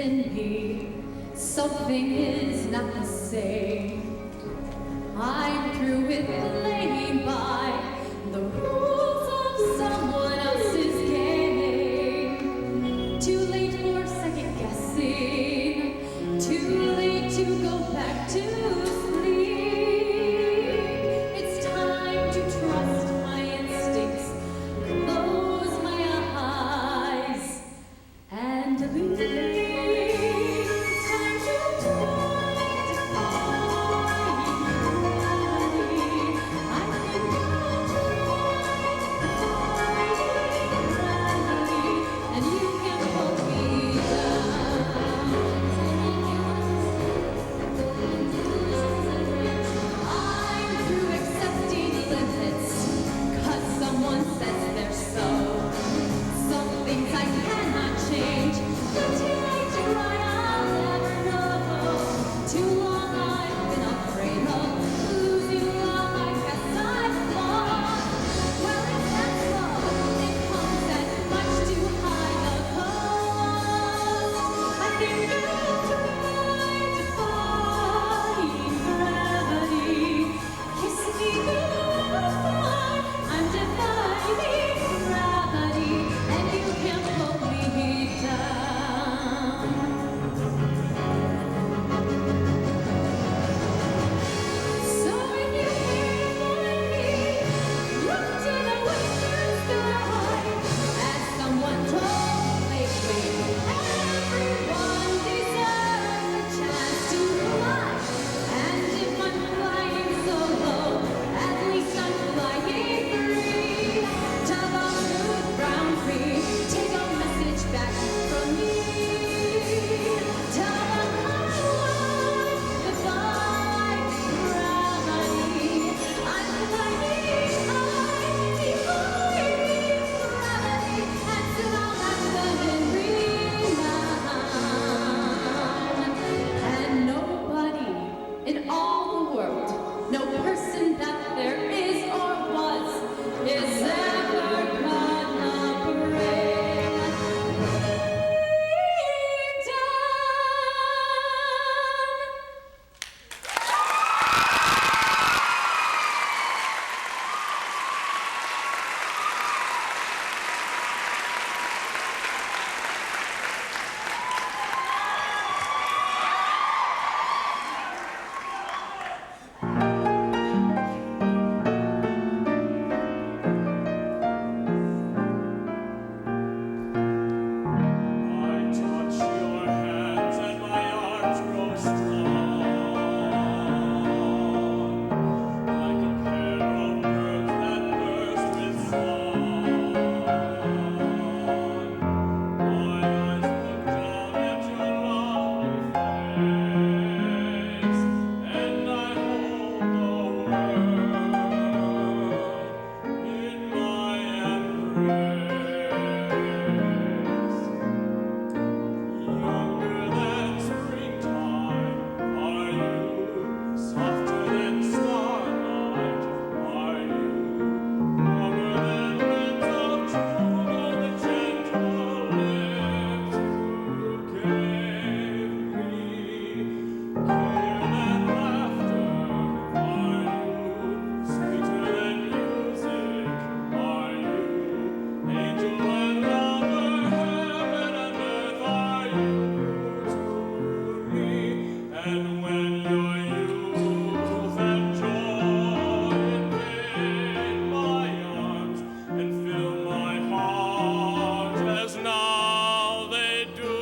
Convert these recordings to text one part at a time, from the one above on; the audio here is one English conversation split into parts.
in me. Something is not the same. I'm through with playing by the rules of someone else's game. Too late for second guessing. Too late to go back to sleep. It's time to trust my instincts. Close my eyes and leave. Time to try to find reality. I think I'll try to find reality, and you can hold me down. I'm through accepting limits, 'cause someone says they're so. Some things I cannot change, but till I try, I'll never know. Too long I've been afraid of losing love. I guess I've lost. Well, if that's love, it comes at much too high a cost. I think I'll try to find gravity. Kiss me goodbye. I'm defying gravity, and you can't pull me down. So if you can't find me, look to the western sky. As someone told lately, everyone deserves a chance to fly. And if I'm flying solo, at least I'm flying free. Tell the smooth brown free, take a message back from me. Tell them I'm alive, defy gravity. I'm flying high, defying gravity, and soon I'll have them renown. And nobody in all the world, no person that there is or was, is ever gonna bring me down. I touch your hands and my arms grow strong, like a pair of birds that burst with song. My eyes look down at your lovely face, and I hold the world in my embrace. Younger than springtime are you, softer than starlight are you, warmer than winds of June are the gentle lips you gave me, gayer than laughter are you, sweeter than music are you, angel and lover, heaven and earth are you to me. And when your youth and joy invade my arms and fill my heart as now they do,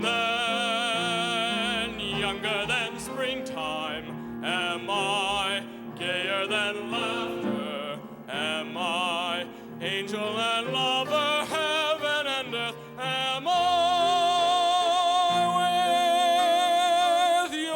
then younger than springtime am I, gayer than laughter am I, angel and lover, heaven and earth am I with you.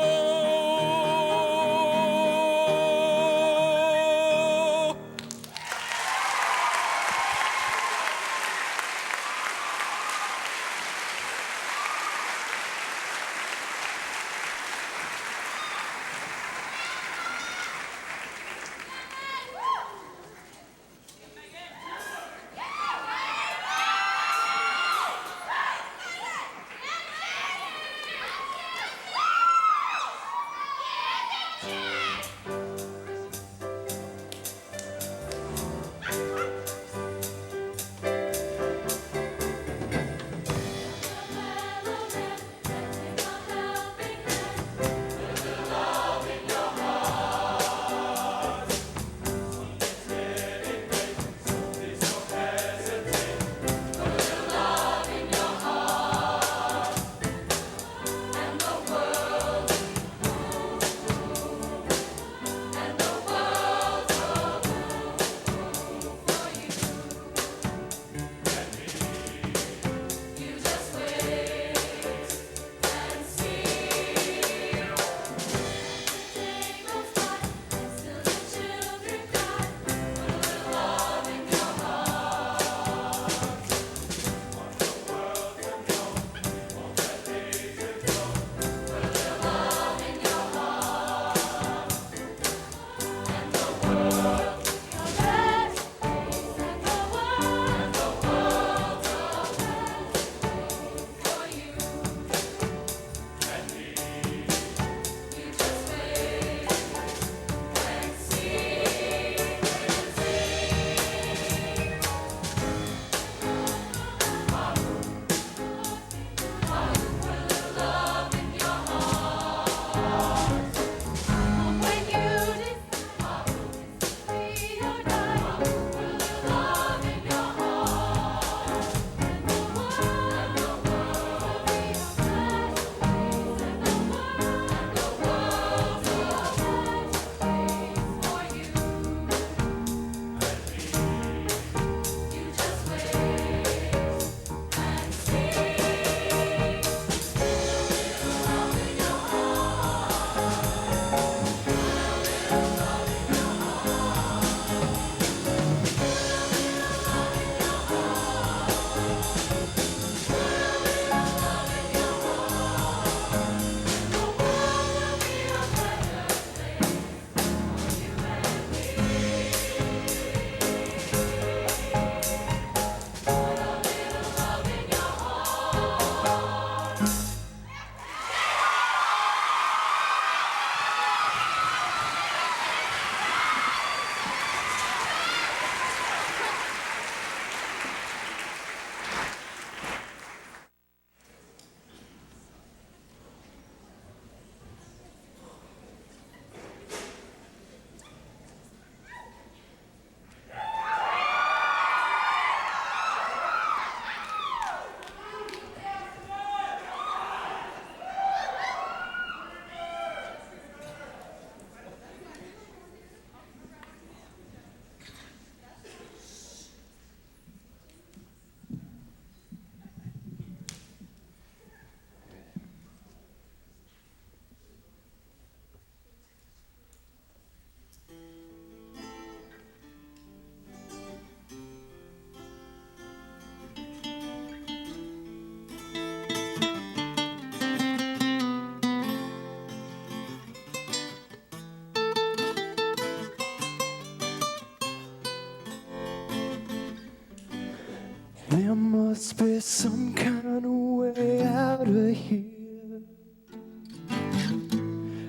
must be some kind of way out of here,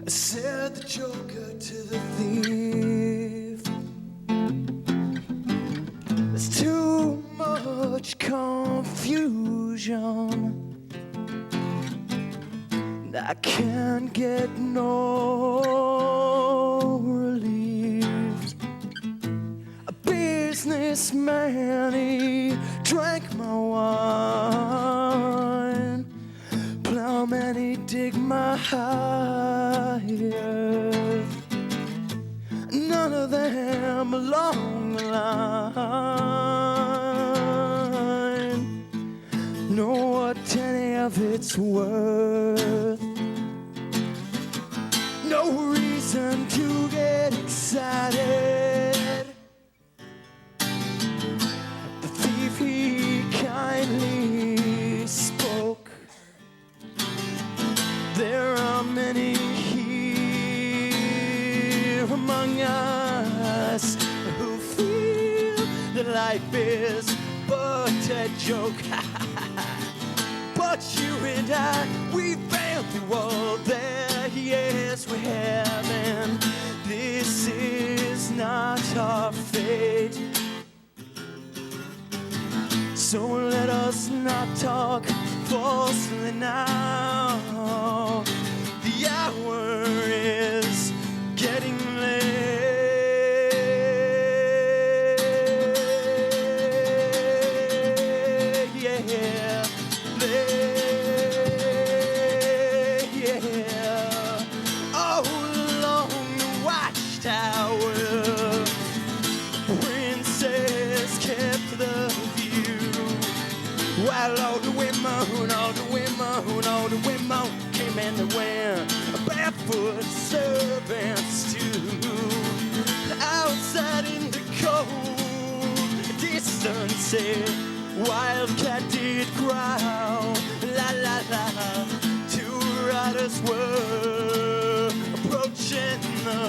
said the joker to the thief. There's too much confusion, I can't get no relief. A businessman, he drank my wine. Plowman, he dig my earth. None of them along the line know what any of it's worth. No reason to get excited. The thief, he kindly spoke. There are many here among us who feel that life is but a joke. But you and I, we failed through all that. Yes, we have, and this is not our fate. So let us not talk falsely now. The hour is getting late. Yeah, late. Yeah. Oh, along the watchtower, princess kept the view, while all the women came and they went, barefoot servants too. Outside in the cold distance, wildcat did growl, la la la. Two riders were approaching, the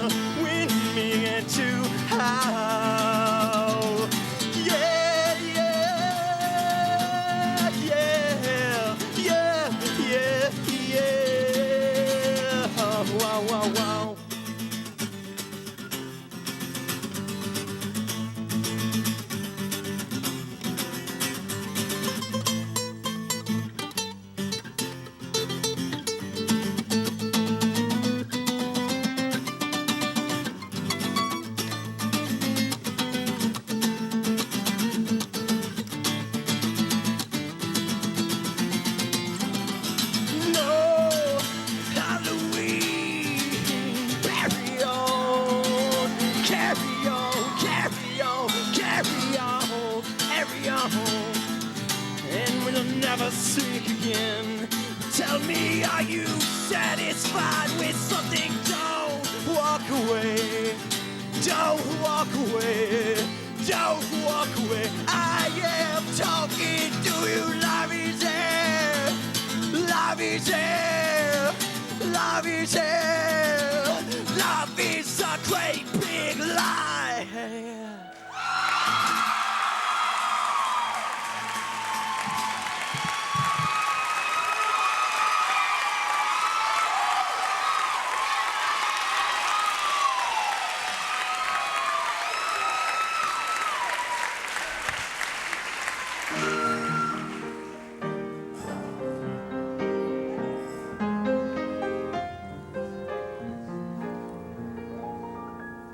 wind began to howl. Yeah, yeah, yeah, yeah, yeah, yeah. Oh, wow, wow, wow. No, Halloween, carry on, carry on, carry on, carry on, carry on, and we'll never speak again. Tell me, are you satisfied with something? Don't walk away, don't walk away, don't walk away. I am talking to you, love is here. Love is here, love is here, love is a great big lie.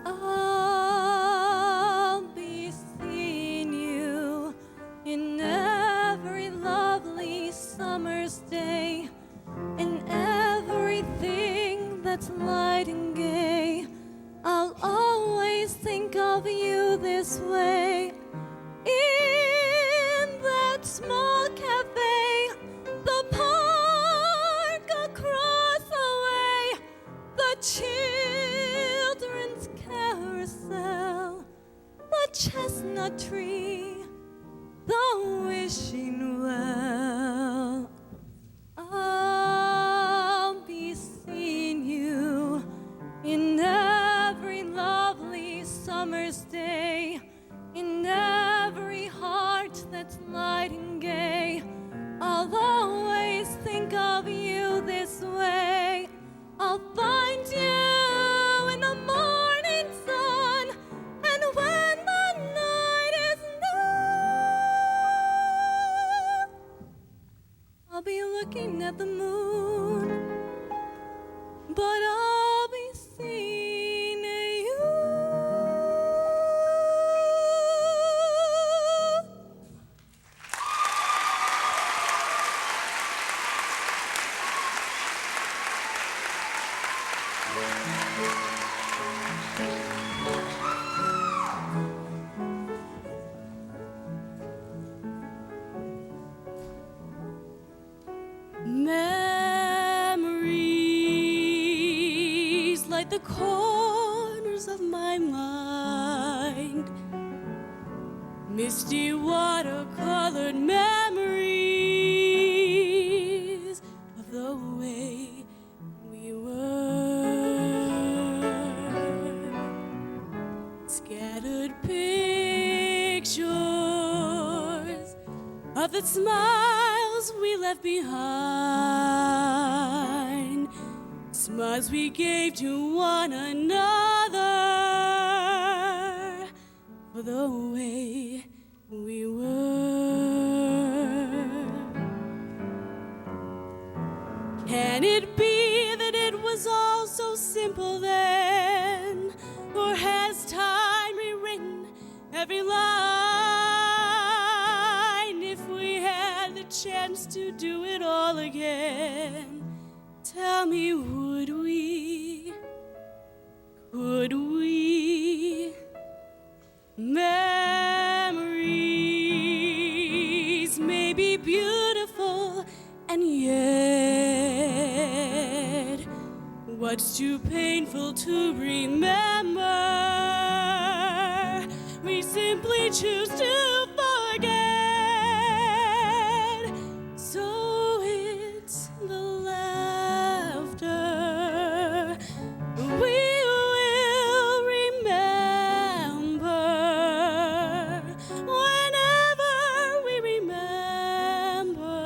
I'll be seeing you in every lovely summer's day, in everything that's light and gay. I'll always think of you this way. In that small cafe, the park across the way, the children's carousel, the chestnut tree, the wishing well. I'll be seeing you in every lovely summer's day, in every heart that's light and gay. I'll always think of you this way. I'll find you in the morning sun, and when the night is new, I'll be looking at the moon, but I'll be seeing you. Memories light the corners of my mind. Misty watercolored memories of the way we were. Scattered pictures of the smiles we left behind, smiles we gave to one another for the way we were. Can it be that it was all so simple then, or has time rewritten every line? If we had the chance to do it all again, tell me, would we? Could we? Memories may be beautiful, and yet what's too painful to remember, we simply choose to forget. So it's the laughter we will remember whenever we remember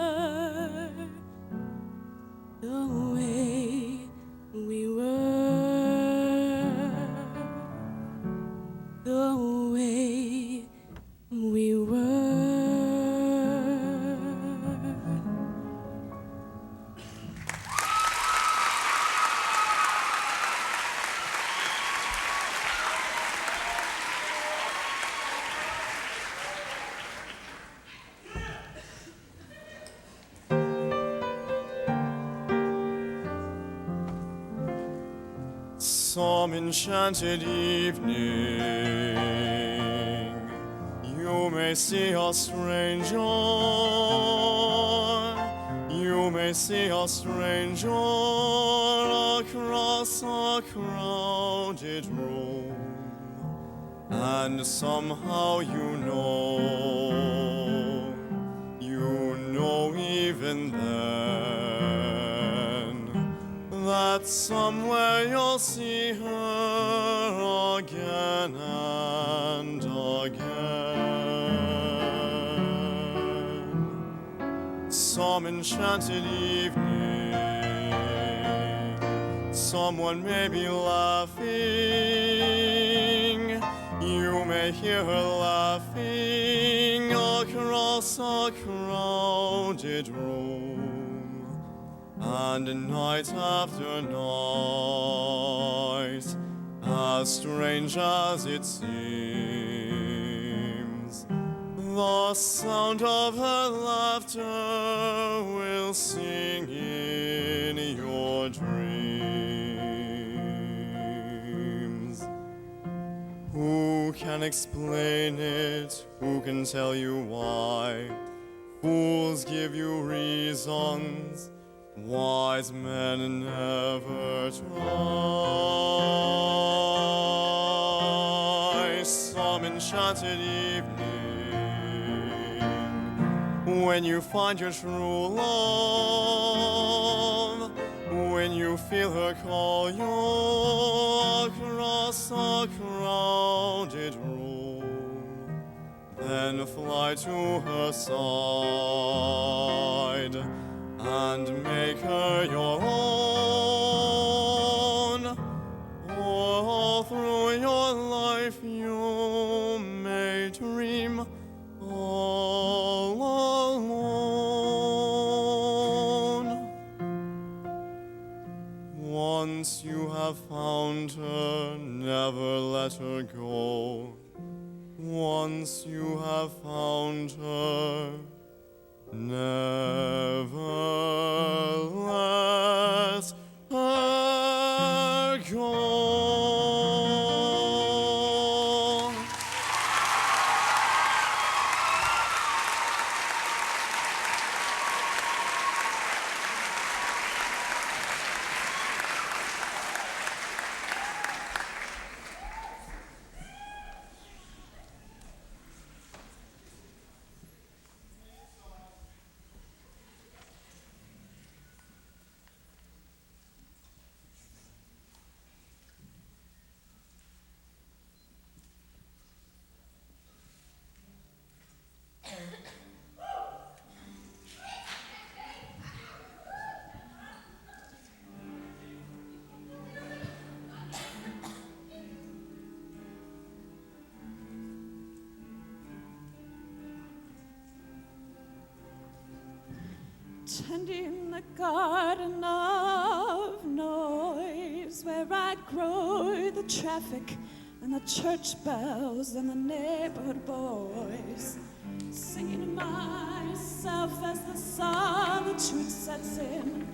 the way we were, the way we were. Some enchanted evening, you may see a stranger. You may see a stranger across a crowded room, and somehow you know even then, that somewhere you'll see her again and again. Some enchanted evening, someone may be laughing. You may hear her laughing across a crowded room, and night after night, as strange as it seems, the sound of her laughter will sing in your dreams. Who can explain it? Who can tell you why? Fools give you reasons, wise men never try. Some enchanted evening, when you find your true love, when you feel her call you across a crowded room, then fly to her side and make her your own. All through your life you may dream all alone. Once you have found her, never let her go. Once you have found her, never let her go. Tending the garden of noise, where I grow the traffic and the church bells and the neighborhood boys, singing to myself as the solitude sets in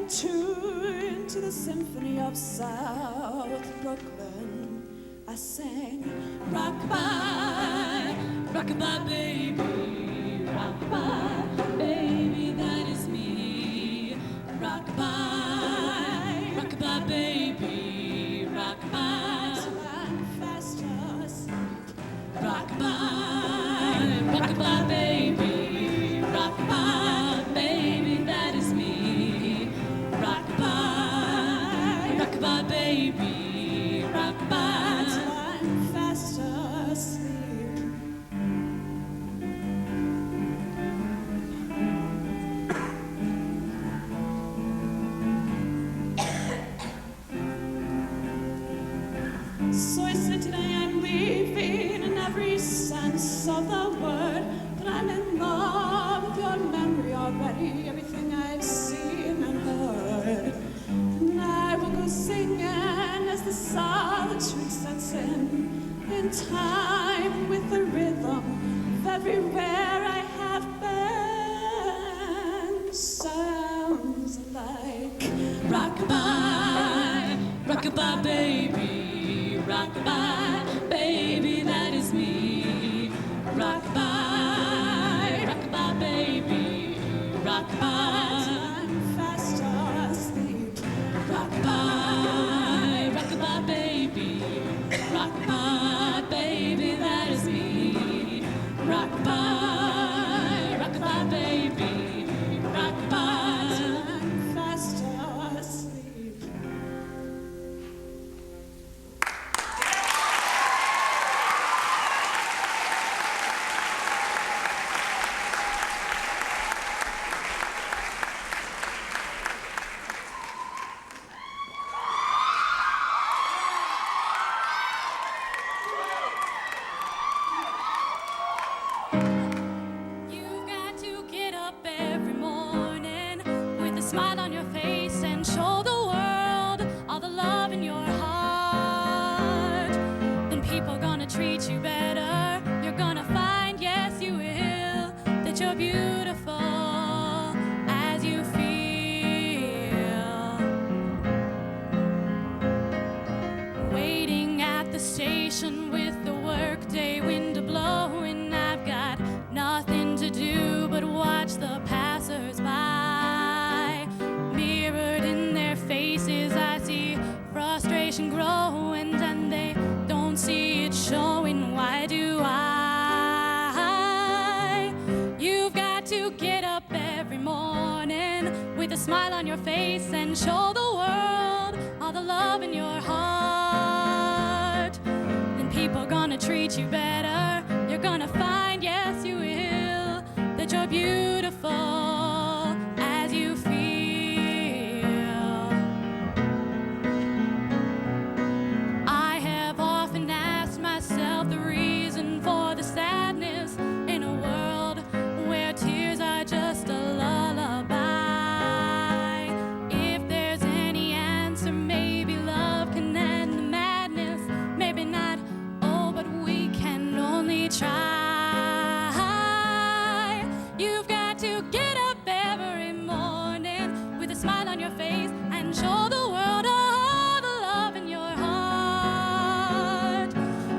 tune to the symphony of South Brooklyn. I sang rockabye, rockabye baby, rockabye baby, that is me. Rockabye, rockabye baby, rockabye, run fast asleep. Rockabye, rockabye baby, rockabye baby, that is me. Rockabye, rockabye baby, rockabye, run fast asleep. So I said today I'm leaving in every sense of the word, but I'm in love with your memory already, everything I've seen and heard. And I will go singing as the solitude sets in time with the rhythm of everywhere I have been. Sounds like rockabye, rockabye baby, rockabye baby, that is me. Rockabye, rockabye baby, rockabye, I'm fast asleep. Rockabye, rockabye baby, rockabye baby, that is me. Rockabye, rockabye baby, rockabye, I'm fast asleep. You've got to get up every morning with a smile on your face and show the world all the love in your heart. Then people are gonna treat you better. You're gonna find, yes, you will, that you're beautiful as you feel. Waiting at the station with the workday wind blowing, I've got nothing to do but watch the passers-by. Mirrored in their faces, I see frustration growing, and they don't see it showing. Why do I? You've got to get up every morning with a smile on your face and show the world all the love in your heart. Then people are gonna treat you better. You're gonna find, yes, beautiful as you feel. I have often asked myself the reason for the sadness in a world where tears are just a lullaby. If there's any answer, maybe love can end the madness. Maybe not, oh, but we can only try. You've got to get up every morning with a smile on your face and show the world all the love in your heart.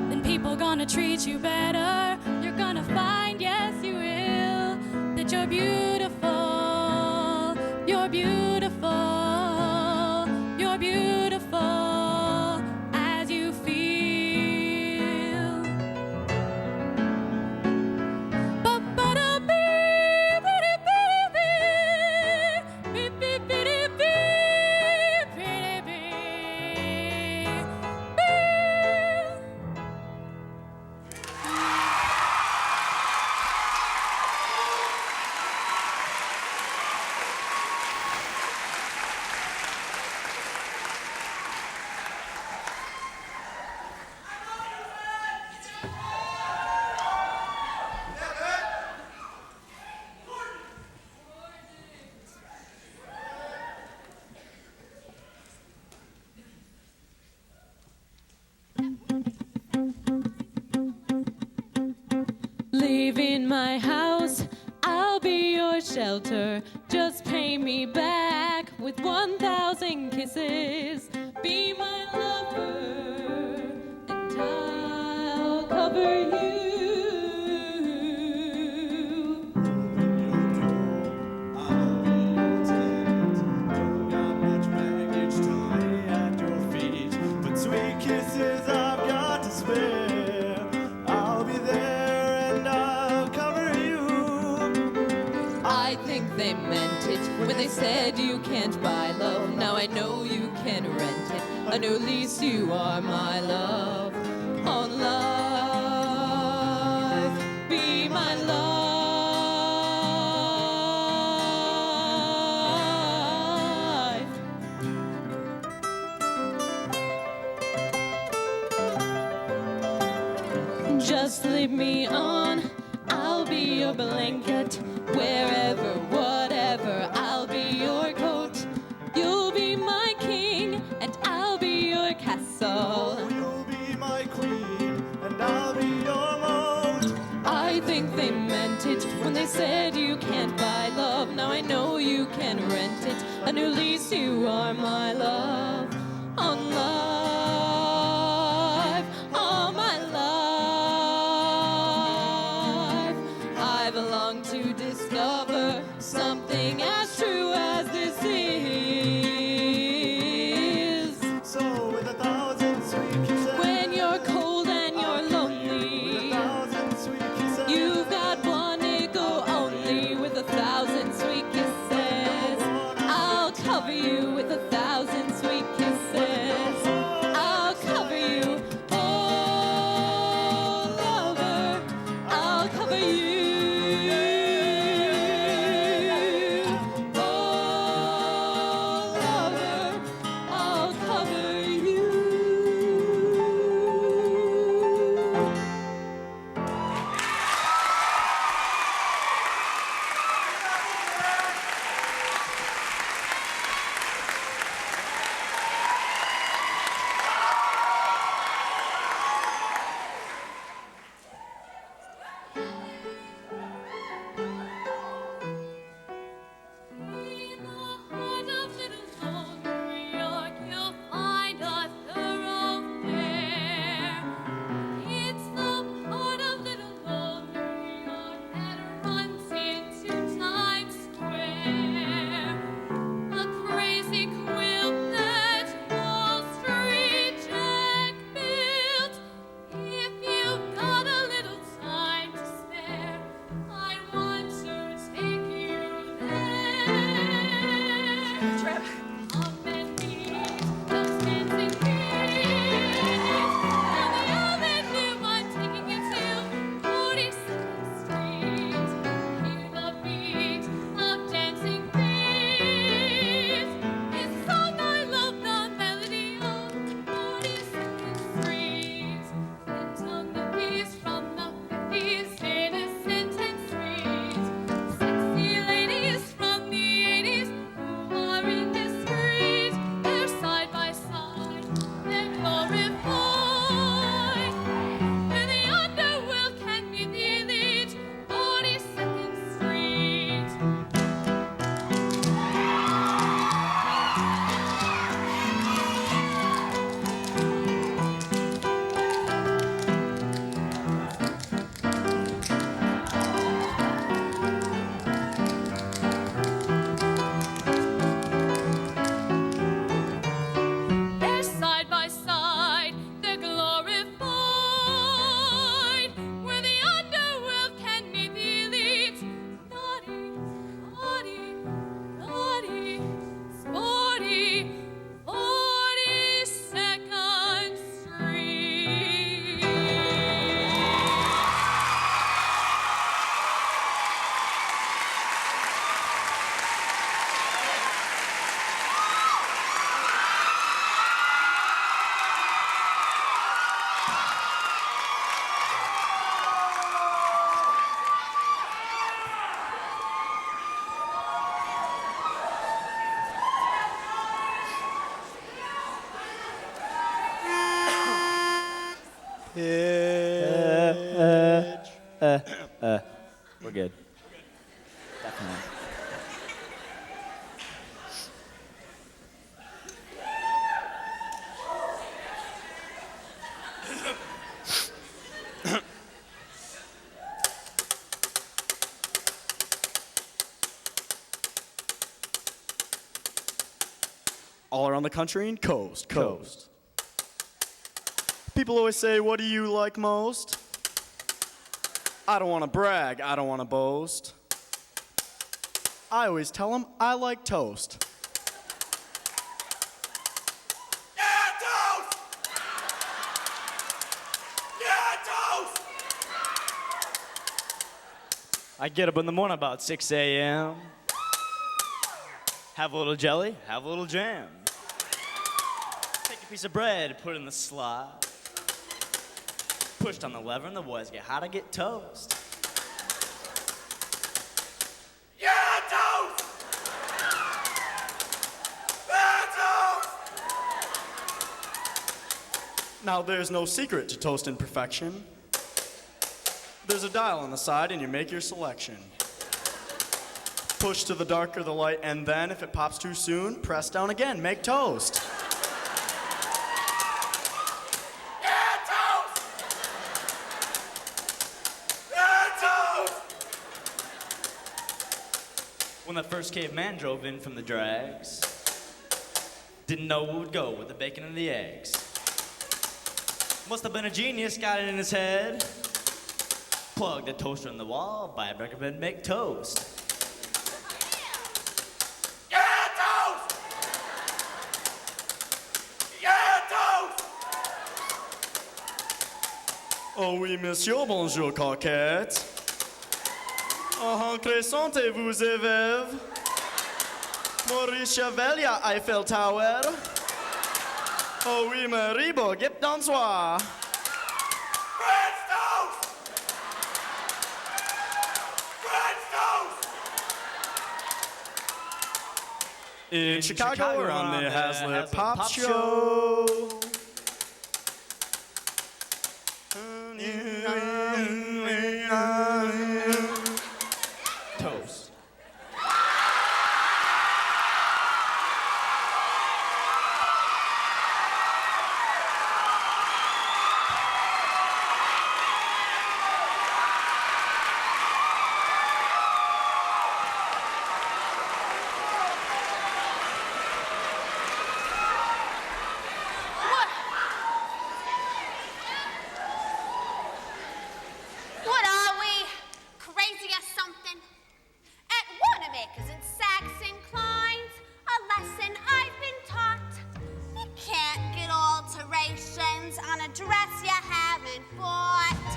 Then people gonna treat you better. You're gonna find, yes you will, that you're beautiful, you're beautiful, you're beautiful as you feel. Leaving my house, I'll be your shelter. Just pay me back with 1,000 kisses. Be my lover, and I'll cover you. I'll be your tent. Don't got much baggage to lay at your feet, but sweet kisses I've got to spare. I'll be there and I'll cover you. I think they meant it when they said you can't buy love. Now I know you can rent it. I know at least you are my love. On life, be my life. Just leave me on, I'll be your blanket. Wherever, whatever, I'll be your coat. You'll be my king, and I'll be your castle. You'll be my queen and I'll be your moat. I think they meant it when they said you can't buy love. Now I know you can rent it. And at least you are my love. On life, on my life. I belong to discover something as true as this is. So with 1,000 sweet kisses, When you're cold and you're lonely, 1,000 sweet kisses, you've got one nickel only. With 1,000 sweet kisses, I'll cover you with 1,000 sweet kisses. We're good. Definitely. All around the country and coast. People always say, what do you like most? I don't want to brag, I don't want to boast. I always tell them I like toast. Yeah, toast! Yeah, toast! I get up in the morning about 6 a.m. Have a little jelly, have a little jam. Take a piece of bread, put it in the slot. Push down the lever and the boys get hot to get toast. Yeah, toast! Yeah, toast! Now there's no secret to toast in perfection. There's a dial on the side and you make your selection. Push to the darker the light, and then if it pops too soon, press down again, make toast. Yeah, toast! Yeah, toast! When the first caveman drove in from the drags, didn't know what would go with the bacon and the eggs. Must have been a genius, got it in his head. Plug the toaster in the wall, buy a recommend, make toast. Yeah, toast! Yeah, toast! Oh oui, monsieur, bonjour, coquette. Présentez-vous, Evève. Maurice Chevalier, Eiffel Tower. Oh oui, Maribo, gib dans soir. French toast! French toast! In Chicago, we're on the Hazlitt Pop Show. Toast. What are we? Crazy or something? At Wanamaker's in Saxon Klein's, a lesson I've been taught. You can't get alterations on a dress you haven't bought.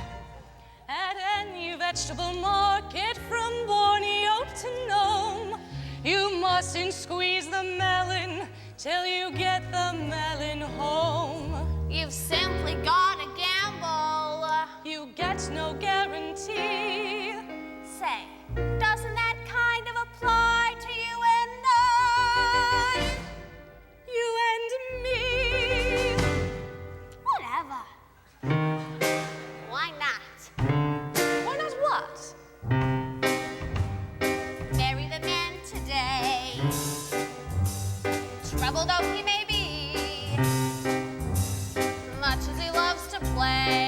At any vegetable market from Borneo to Nome, you mustn't squeeze the melon till you get the melon home. You've simply gotta gamble. You get no guarantee. Say, doesn't that kind of apply to you and I? You and me. Whatever. Why not? Why not what? Marry the man today. Troubled though he may be, much as he loves to play.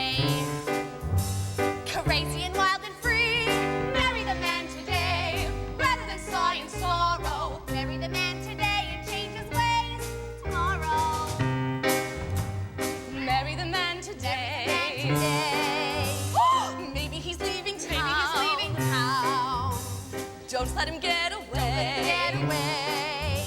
Crazy and wild and free. Marry the man today, rather than sigh in sorrow. Marry the man today and change his ways tomorrow. Marry the man today. Today. Maybe he's leaving town. Maybe he's leaving town. Don't let him get away. Get away.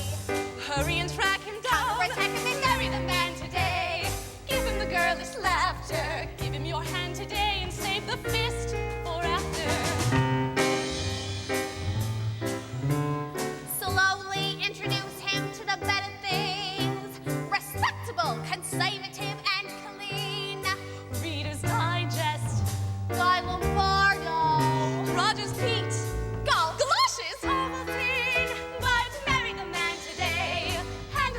Hurry and track him down. Protect him and marry the man today. Give him the girlish laughter. Give him your hand today and save the fist for after. Slowly introduce him to the better things. Respectable, conservative, and clean. Reader's Digest. Guy Lombardo. Rogers Pete. Golf. Galoshes. Ovaltine. But marry the man today. And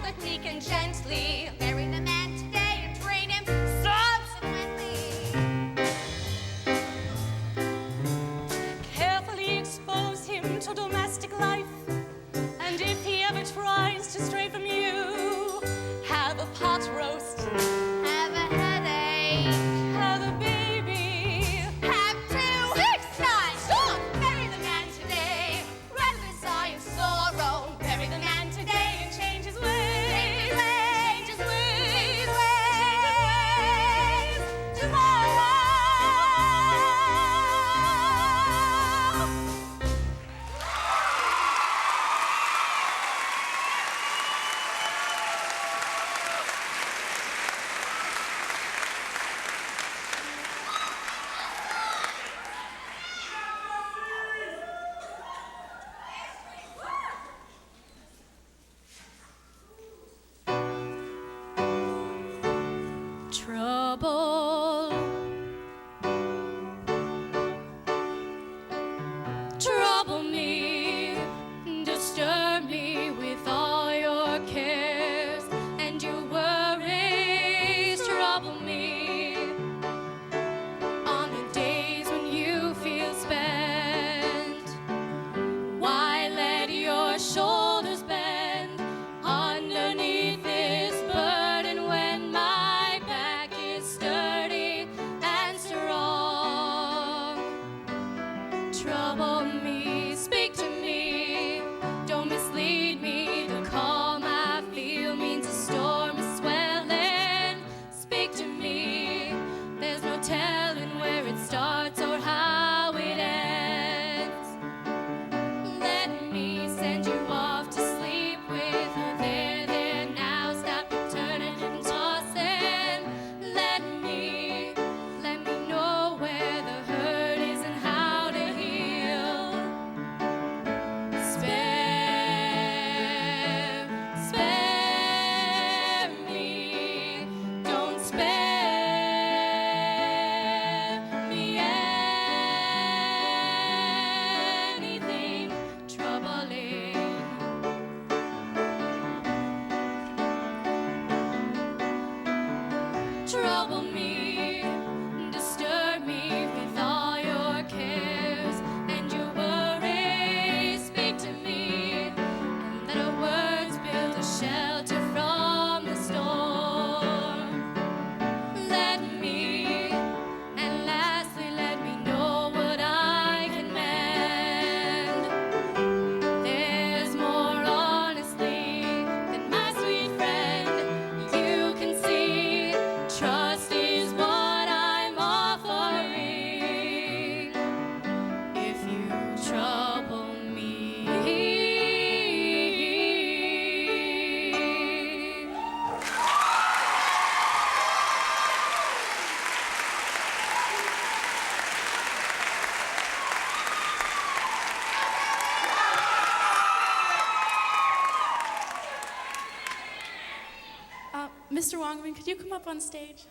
Mr. Wongman, could you come up on stage?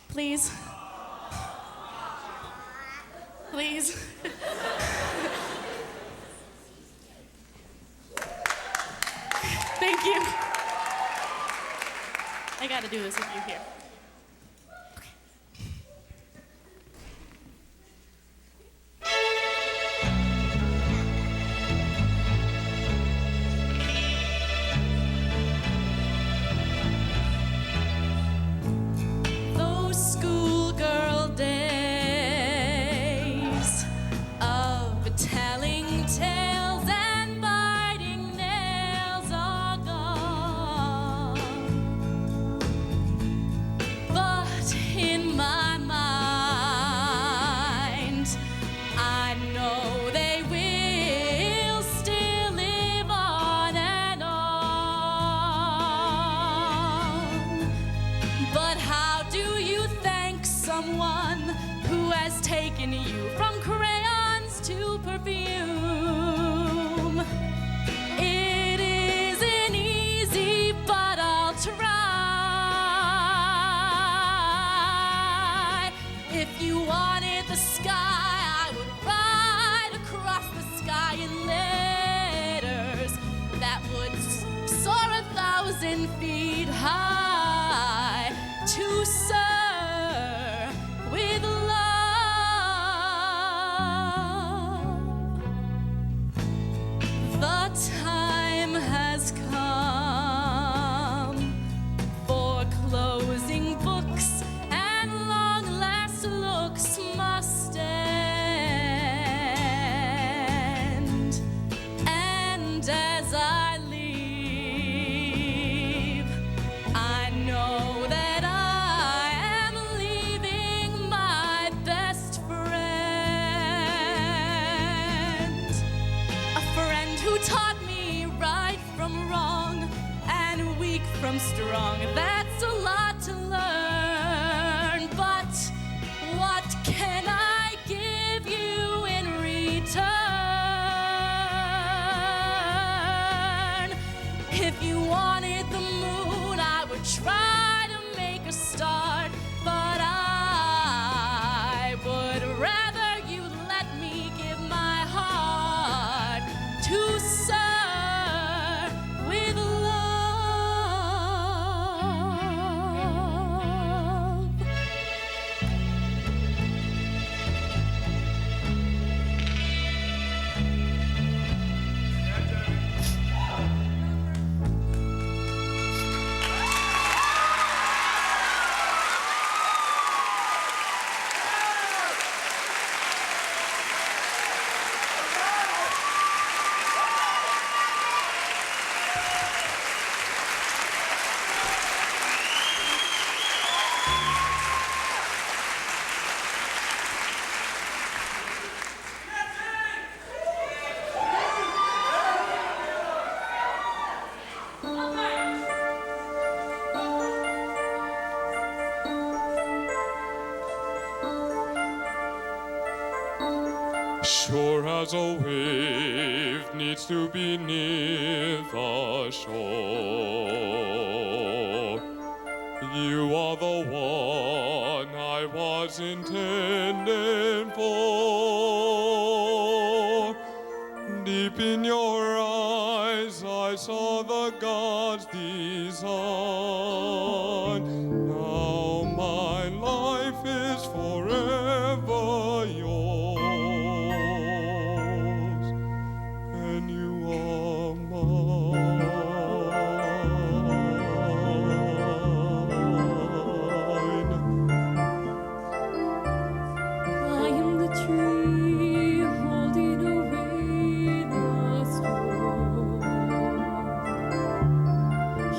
Please. Please. Thank you. I gotta do this with you here. Those schoolgirl days of telling tales and biting nails are gone. But in my mind, I know they will still live on and on. But how do you thank someone who has taken you from crayons to perfume? It isn't easy, but I'll try. If you wanted the sky, I would ride across the sky in letters that would soar 1,000 feet high to soar with love. The time has come for closing books, and long last looks must end. And as I leave, I know that I am leaving my best friend. A friend who taught me right from wrong and weak from strong. That's a lot to learn, but what can I give you in return? If you wanted the moon, I would try to make a start, but I would rather you let me give my heart to soar with love. Sure as a wave needs to be near the shore, you are the one I was intended for. Deep in your eyes I saw the God's design. Now my life is forever yours, and you are mine. I am the tree holding away the storm.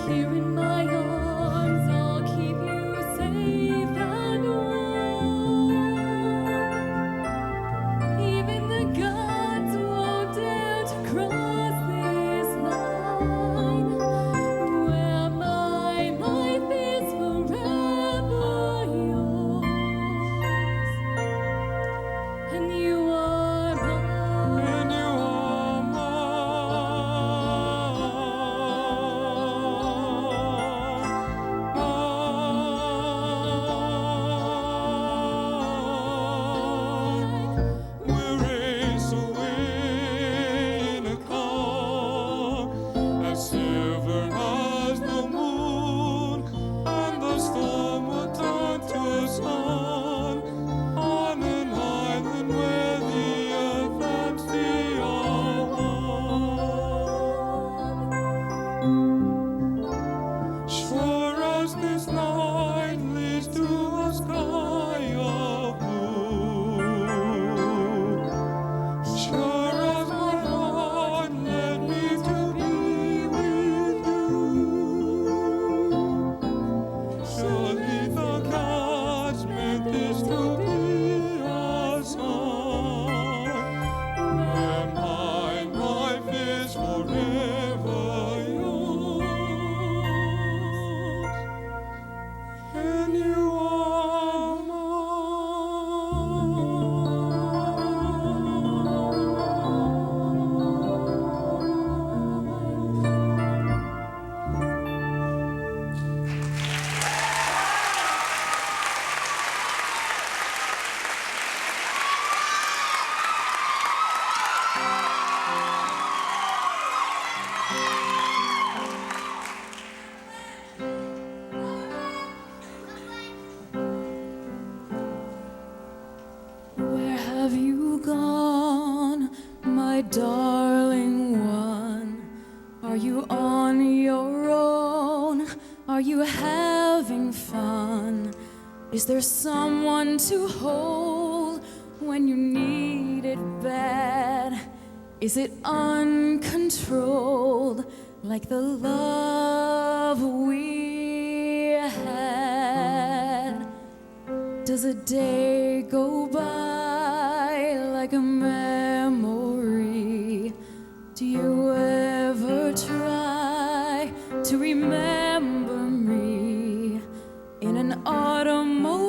Here in my arms, I'll keep you safe and warm. darling one, are you on your own? Are you having fun? Is there someone to hold when you need it bad? Is it uncontrolled like the love we had? Does a day go by like a memory? Do you ever try to remember me in an automobile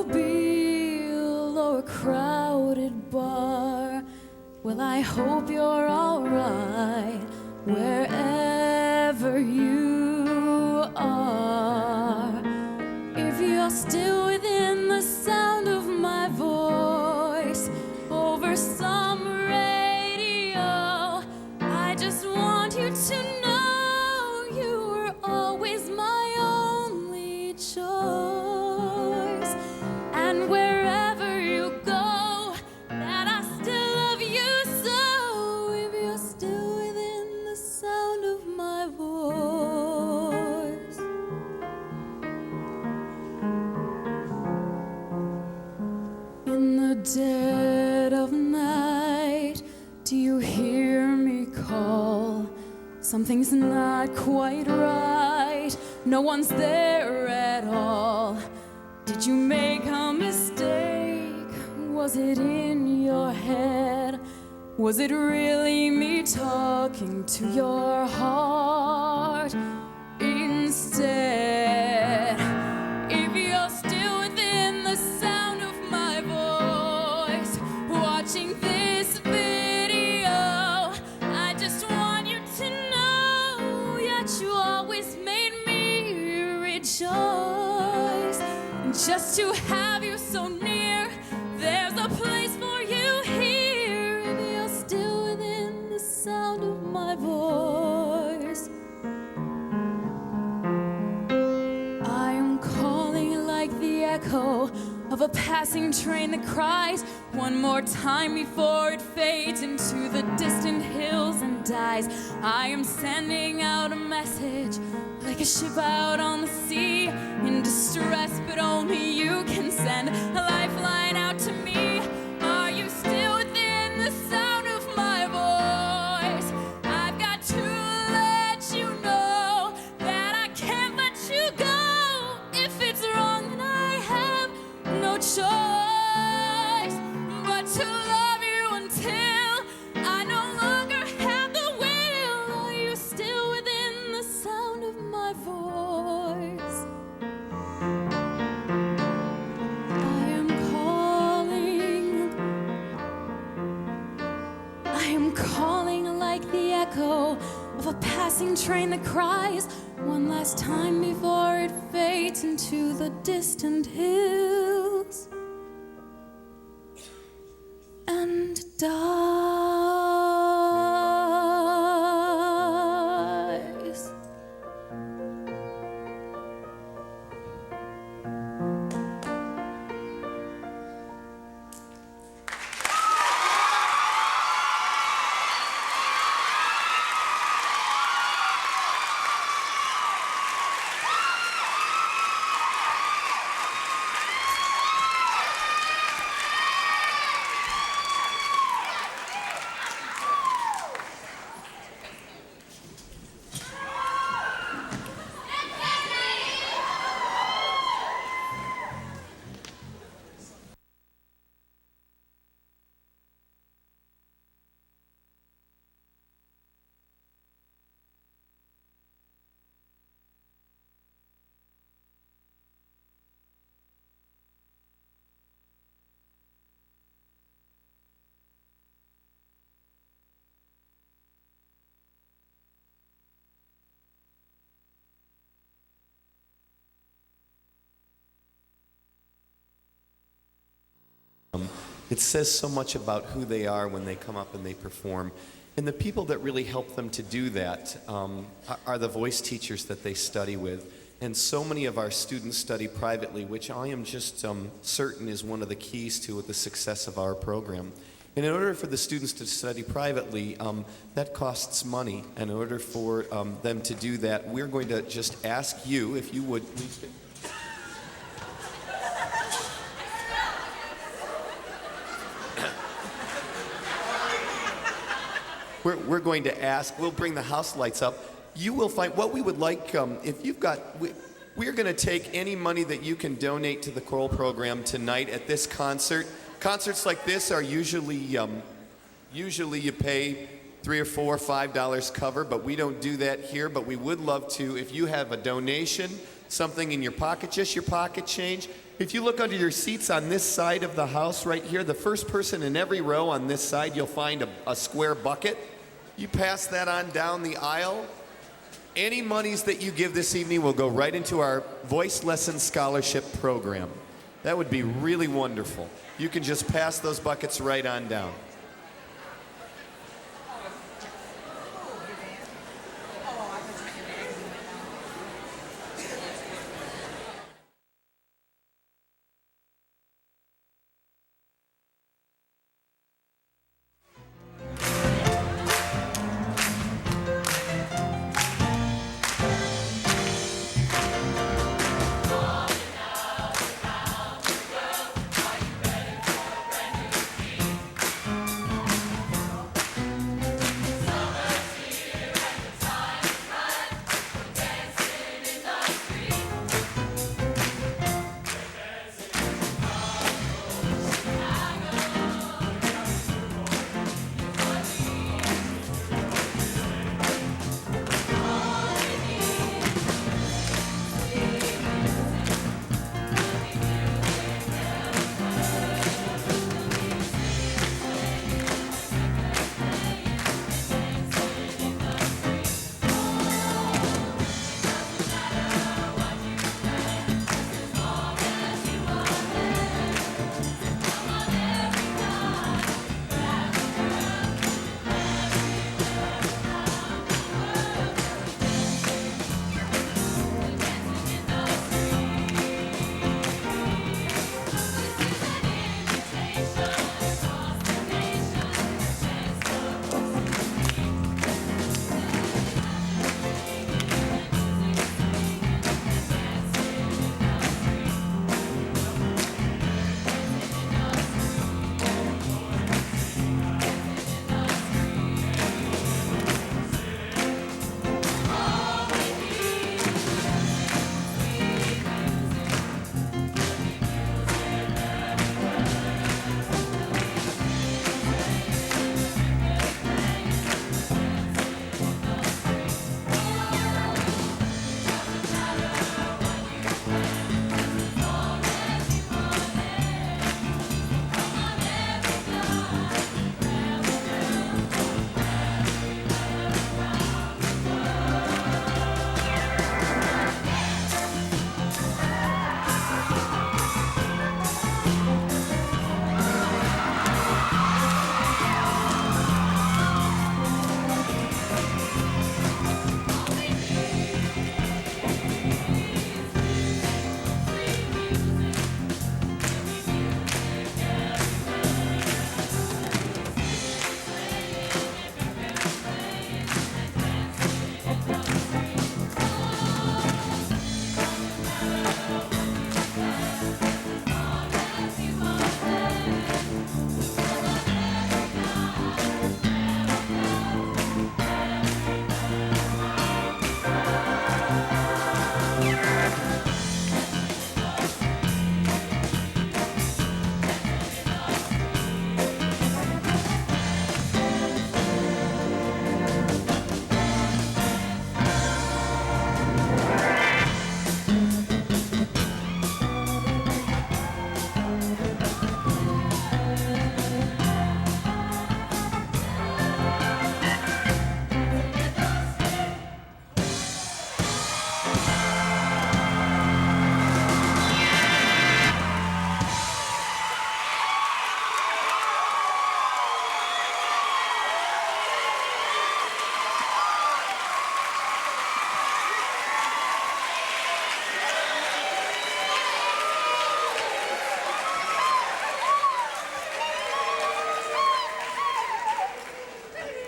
or a crowded bar? Well, I hope you're alright wherever you are. If you're still within the sound of my voice over some radio, I just want you to know you were always my only choice. And wherever you go, that I still love you so. If you're still within the sound of my voice. In the dead of night, do you hear me call? Something's not quite right. No one's there at all. Did you make a mistake? Was it in your head? Was it really me talking to your heart instead? If you're still within the sound of my voice, watching this video, I just want you to know, yet you always made me rejoice. And just to have you so near, there's a place for you here. If you're still within the sound of my voice, I am calling like the echo of a passing train that cries one more time before it fades into the distant hills and dies. I am sending out a message like a ship out on the sea in distress, but only you can send a lifeline out to me. Are you still within the sound of my voice? I've got to let you know that I can't let you go. If it's wrong, then I have no choice but to love you until I no longer have the will. Are you still within the sound of my voice? I am calling like the echo of a passing train that cries one last time before it fades into the distant hills and dies. It says so much about who they are when they come up and they perform. And the people that really help them to do that are the voice teachers that they study with. And so many of our students study privately, which I am just certain is one of the keys to the success of our program. And in order for the students to study privately, that costs money. And in order for them to do that, we're going to just ask you, if you would please. We're going to ask, we'll bring the house lights up. You will find what we would like, if you've got, we're going to take any money that you can donate to the choral program tonight at this concert. Concerts like this are usually you pay $3 or $4, $5 cover, but we don't do that here. But we would love to, if you have a donation, something in your pocket, just your pocket change. If you look under your seats on this side of the house right here, the first person in every row on this side, you'll find a square bucket. You pass that on down the aisle. Any monies that you give this evening will go right into our Voice Lesson Scholarship Program. That would be really wonderful. You can just pass those buckets right on down.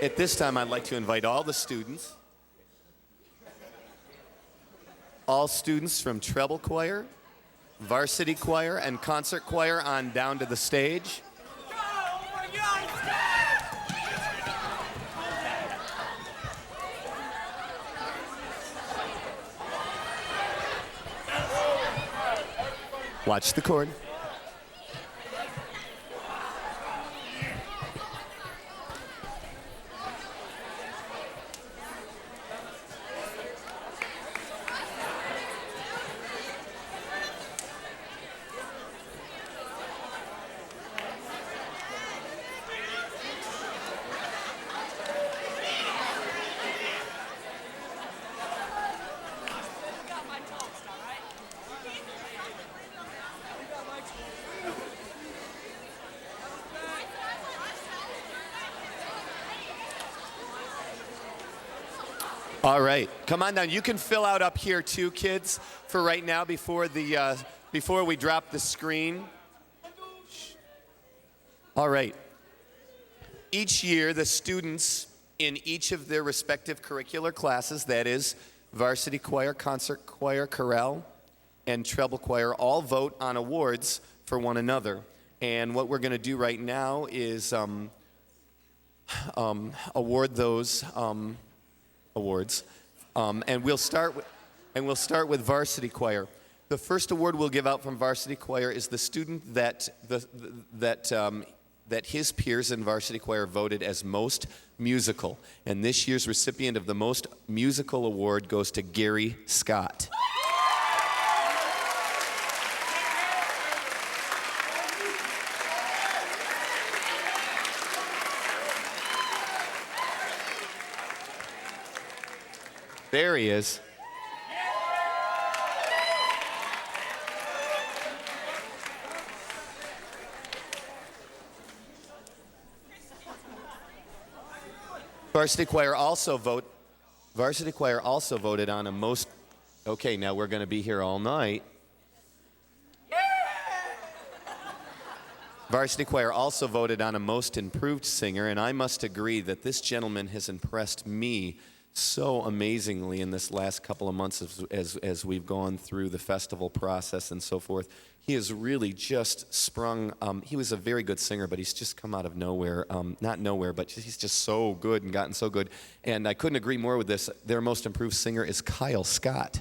At this time, I'd like to invite all the students, all students from treble choir, varsity choir, and concert choir on down to the stage. Watch the cord. All right, come on down. You can fill out up here too, kids, for right now before we drop the screen. All right. Each year, the students in each of their respective curricular classes, that is varsity choir, concert choir, chorale, and treble choir, all vote on awards for one another. And what we're going to do right now is award those awards, and we'll start with varsity choir. The first award we'll give out from varsity choir is the student that his peers in varsity choir voted as most musical, and this year's recipient of the most musical award goes to Gary Scott. There he is. Varsity choir also voted on a most. Okay, now we're going to be here all night. Varsity choir also voted on a most improved singer, and I must agree that this gentleman has impressed me so amazingly in this last couple of months as we've gone through the festival process and so forth. He has really just sprung, he was a very good singer, but he's just come out of nowhere, not nowhere, but he's just so good and gotten so good. And I couldn't agree more with this. Their most improved singer is Kyle Scott.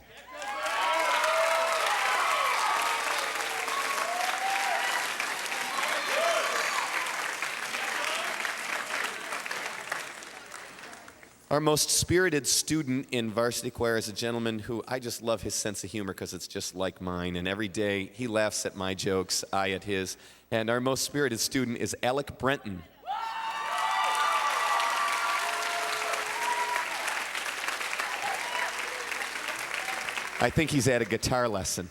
Our most spirited student in varsity choir is a gentleman who I just love his sense of humor because it's just like mine. And every day he laughs at my jokes, I at his. And our most spirited student is Alec Brenton. I think he's at a guitar lesson.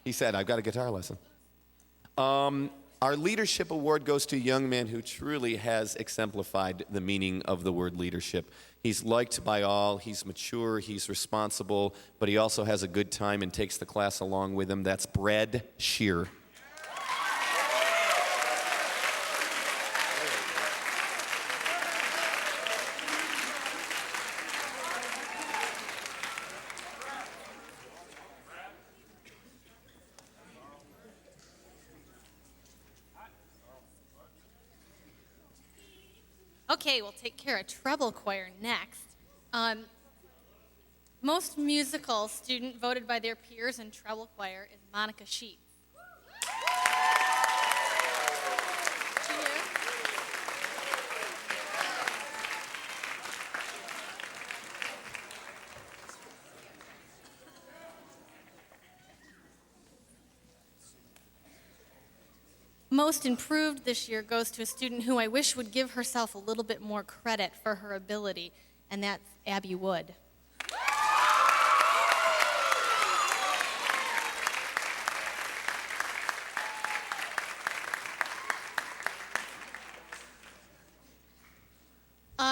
He said, I've got a guitar lesson. Our leadership award goes to a young man who truly has exemplified the meaning of the word leadership. He's liked by all, he's mature, he's responsible, but he also has a good time and takes the class along with him. That's Brad Shear. Okay, we'll take care of treble choir next. Most musical student voted by their peers in treble choir is Monica Sheets. Most improved this year goes to a student who I wish would give herself a little bit more credit for her ability, and that's Abby Wood.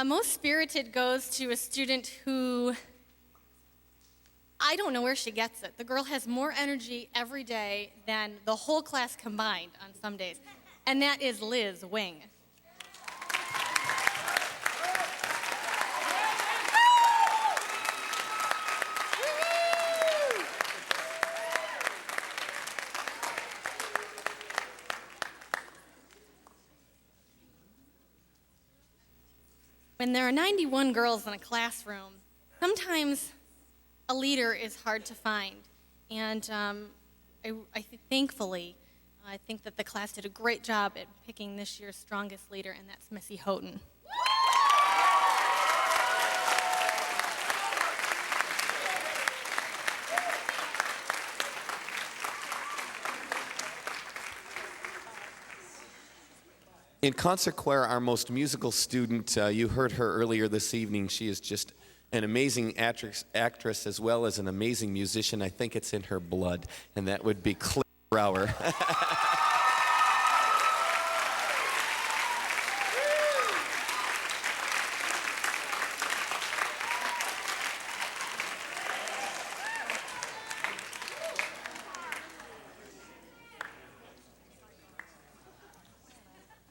Most spirited goes to a student who, I don't know where she gets it. The girl has more energy every day than the whole class combined on some days, and that is Liz Wing. when there are 91 girls in a classroom, sometimes a leader is hard to find. And thankfully, I think that the class did a great job at picking this year's strongest leader, and that's Missy Houghton. In concert choir, our most musical student, you heard her earlier this evening. She is just an amazing actress as well as an amazing musician. I think it's in her blood, and that would be Claire Brower.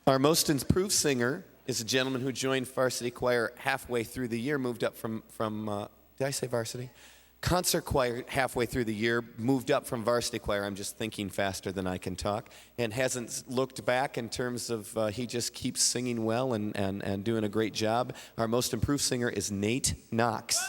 Our most improved singer is a gentleman who joined varsity choir halfway through the year, moved up from did I say varsity? Concert choir halfway through the year, moved up from varsity choir. I'm just thinking faster than I can talk, and hasn't looked back in terms of he just keeps singing well and doing a great job. Our most improved singer is Nate Knox.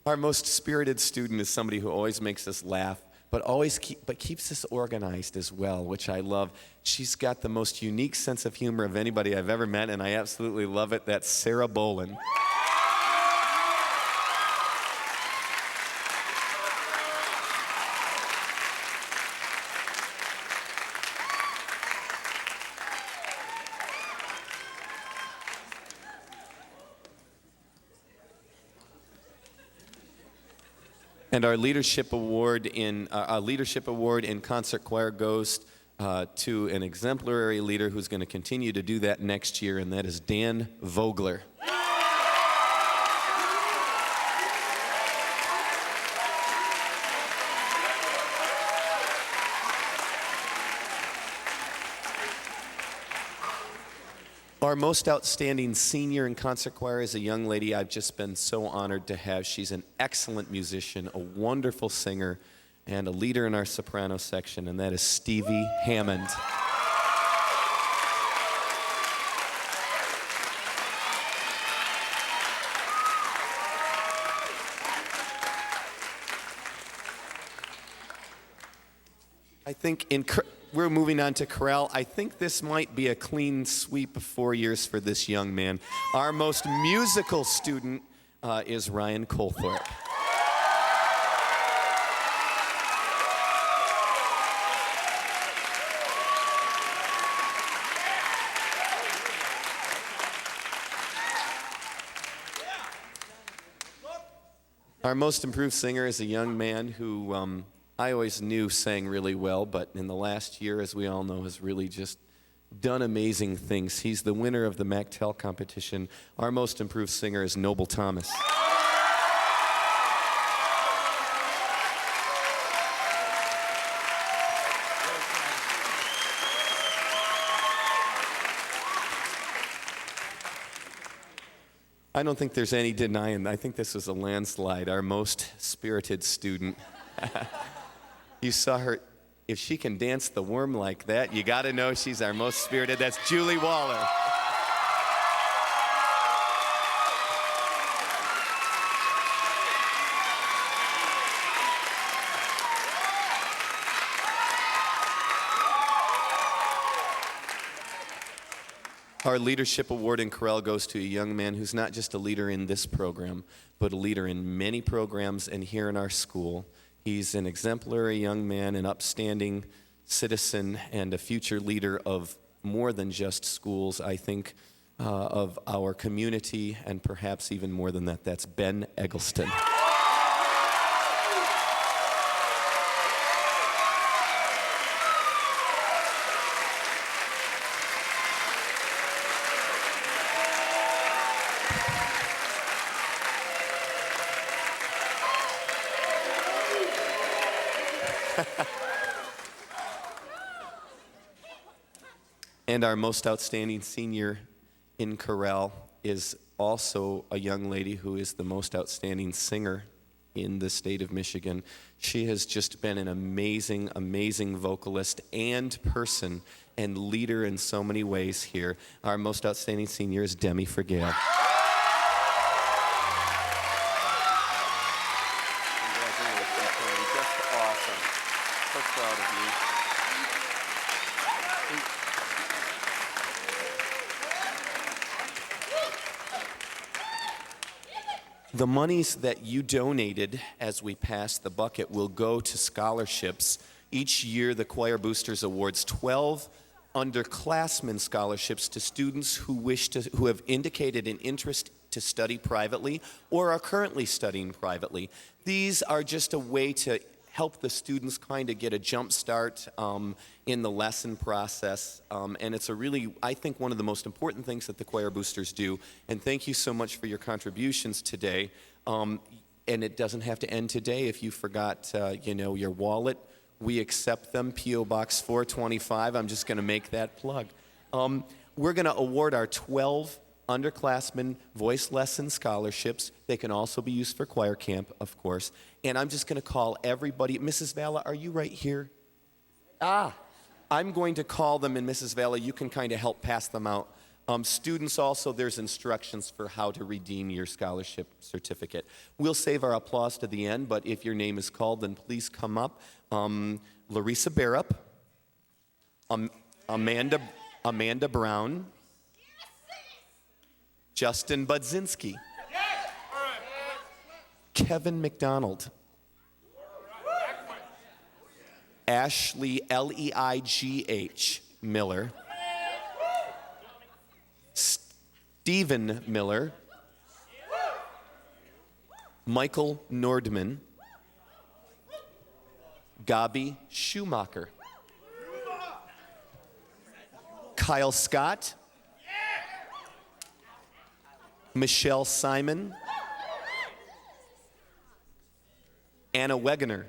Our most spirited student is somebody who always makes us laugh, but keeps us organized as well, which I love. She's got the most unique sense of humor of anybody I've ever met, and I absolutely love it. That's Sarah Bolin. And our leadership award in concert choir goes to an exemplary leader who's going to continue to do that next year, and that is Dan Vogler. Our most outstanding senior in concert choir is a young lady I've just been so honored to have. She's an excellent musician, a wonderful singer, and a leader in our soprano section, and that is Stevie Hammond. I think we're moving on to chorale. I think this might be a clean sweep of 4 years for this young man. Our most musical student is Ryan Colthorpe. Our most improved singer is a young man who I always knew sang really well, but in the last year, as we all know, has really just done amazing things. He's the winner of the MacTel competition. Our most improved singer is Noble Thomas. I don't think there's any denying. I think this was a landslide. Our most spirited student. You saw her. If she can dance the worm like that, you got to know she's our most spirited. That's Julie Waller. Our leadership award in chorale goes to a young man who's not just a leader in this program, but a leader in many programs and here in our school. He's an exemplary young man, an upstanding citizen, and a future leader of more than just schools, I think, of our community, and perhaps even more than that. That's Ben Eggleston. And our most outstanding senior in chorale is also a young lady who is the most outstanding singer in the state of Michigan. She has just been an amazing, amazing vocalist and person and leader in so many ways here. Our most outstanding senior is Demi Frigale. The monies that you donated as we pass the bucket will go to scholarships. Each year, the Choir Boosters awards 12 underclassmen scholarships to students who have indicated an interest to study privately or are currently studying privately. These are just a way to help the students kind of get a jump start in the lesson process. And it's a really, I think, one of the most important things that the Choir Boosters do. And thank you so much for your contributions today. And it doesn't have to end today. If you forgot, your wallet, we accept them. P.O. Box 425. I'm just going to make that plug. We're going to award our 12 underclassmen voice lesson scholarships. They can also be used for choir camp, of course. And I'm just going to call everybody. Mrs. Valla, are you right here? I'm going to call them, and Mrs. Valla, you can kind of help pass them out. Students also, there's instructions for how to redeem your scholarship certificate. We'll save our applause to the end, but if your name is called, then please come up. Larissa Barup, Amanda Brown, Justin Budzinski, Kevin McDonald, Ashley Leigh Miller, Stephen Miller, Michael Nordman, Gabi Schumacher, Kyle Scott, Michelle Simon, Anna Wegener,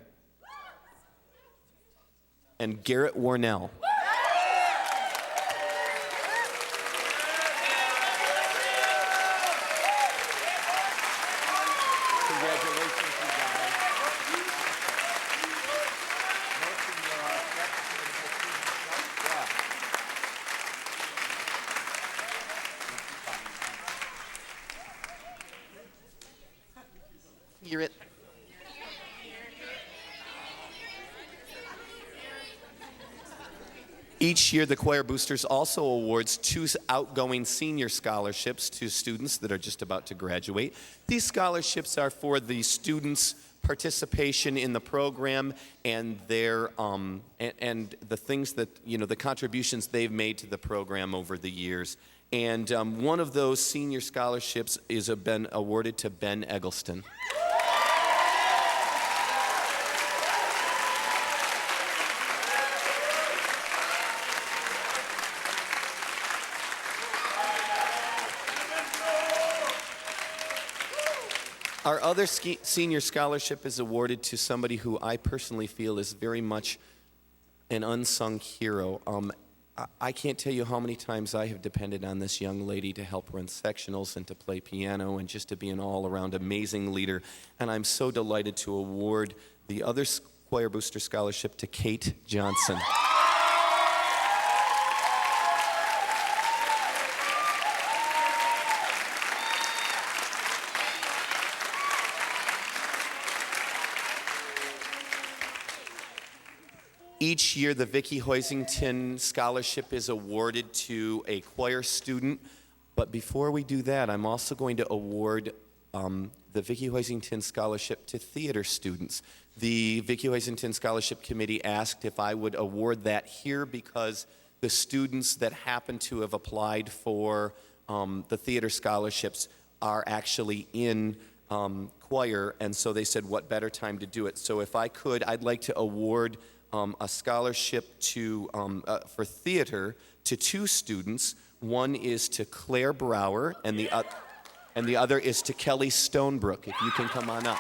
and Garrett Warnell. Congratulations, you guys. You're it. Each year, the Choir Boosters also awards 2 outgoing senior scholarships to students that are just about to graduate. These scholarships are for the students' participation in the program and their and the things that, the contributions they've made to the program over the years. And one of those senior scholarships is been awarded to Ben Eggleston. Our other senior scholarship is awarded to somebody who I personally feel is very much an unsung hero. I can't tell you how many times I have depended on this young lady to help run sectionals and to play piano and just to be an all-around amazing leader. And I'm so delighted to award the other Choir Booster Scholarship to Kate Johnson. Each year, the Vicki Hoisington Scholarship is awarded to a choir student. But before we do that, I'm also going to award the Vicki Hoisington Scholarship to theater students. The Vicki Hoisington Scholarship Committee asked if I would award that here because the students that happen to have applied for the theater scholarships are actually in choir, and so they said, what better time to do it? So if I could, I'd like to award a scholarship for theater to 2 students. One is to Claire Brower, and the other is to Kelly Stonebrook. If you can come on up.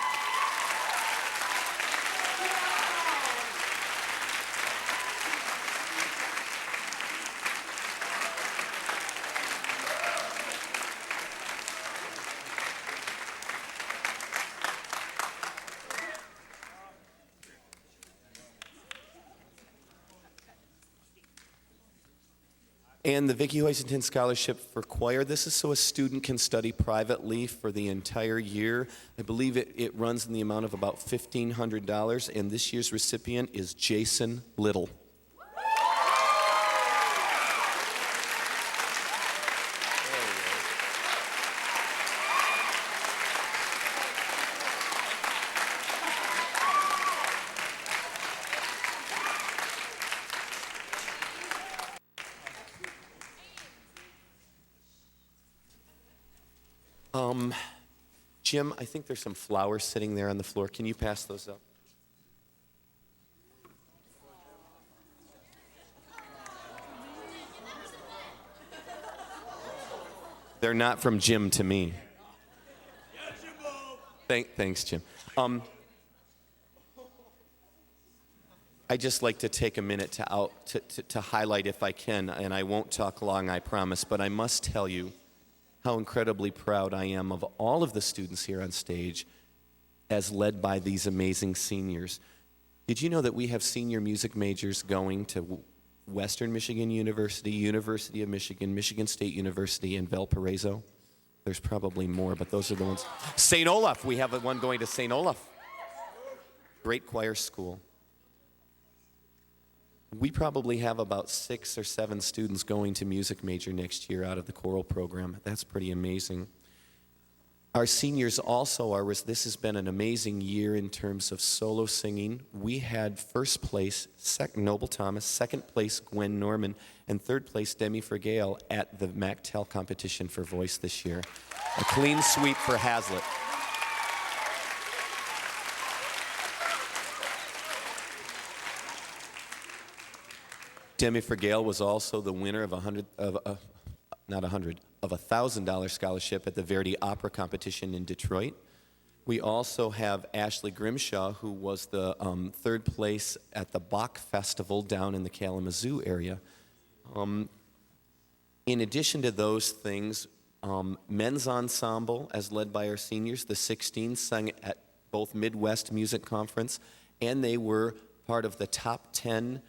And the Vicki Hoisington Scholarship for Choir, this is so a student can study privately for the entire year. I believe it runs in the amount of about $1,500, and this year's recipient is Jason Little. Jim, I think there's some flowers sitting there on the floor. Can you pass those up? They're not from Jim to me. Thanks, Jim. I'd just like to take a minute to highlight, if I can, and I won't talk long, I promise, but I must tell you how incredibly proud I am of all of the students here on stage as led by these amazing seniors. Did you know that we have senior music majors going to Western Michigan University, University of Michigan, Michigan State University, and Valparaiso? There's probably more, but those are the ones. St. Olaf, we have one going to St. Olaf. Great choir school. We probably have about 6 or 7 students going to music major next year out of the choral program. That's pretty amazing. Our seniors also are, this has been an amazing year in terms of solo singing. We had first place, Noble Thomas, second place, Gwen Norman, and third place, Demi Fergale at the MacTel competition for voice this year. A clean sweep for Hazlitt. Demi Fergale was also the winner of a $1,000 scholarship at the Verdi Opera competition in Detroit. We also have Ashley Grimshaw, who was the third place at the Bach Festival down in the Kalamazoo area. In addition to those things, men's ensemble, as led by our seniors, the 16, sang at both Midwest Music Conference, and they were part of the top 10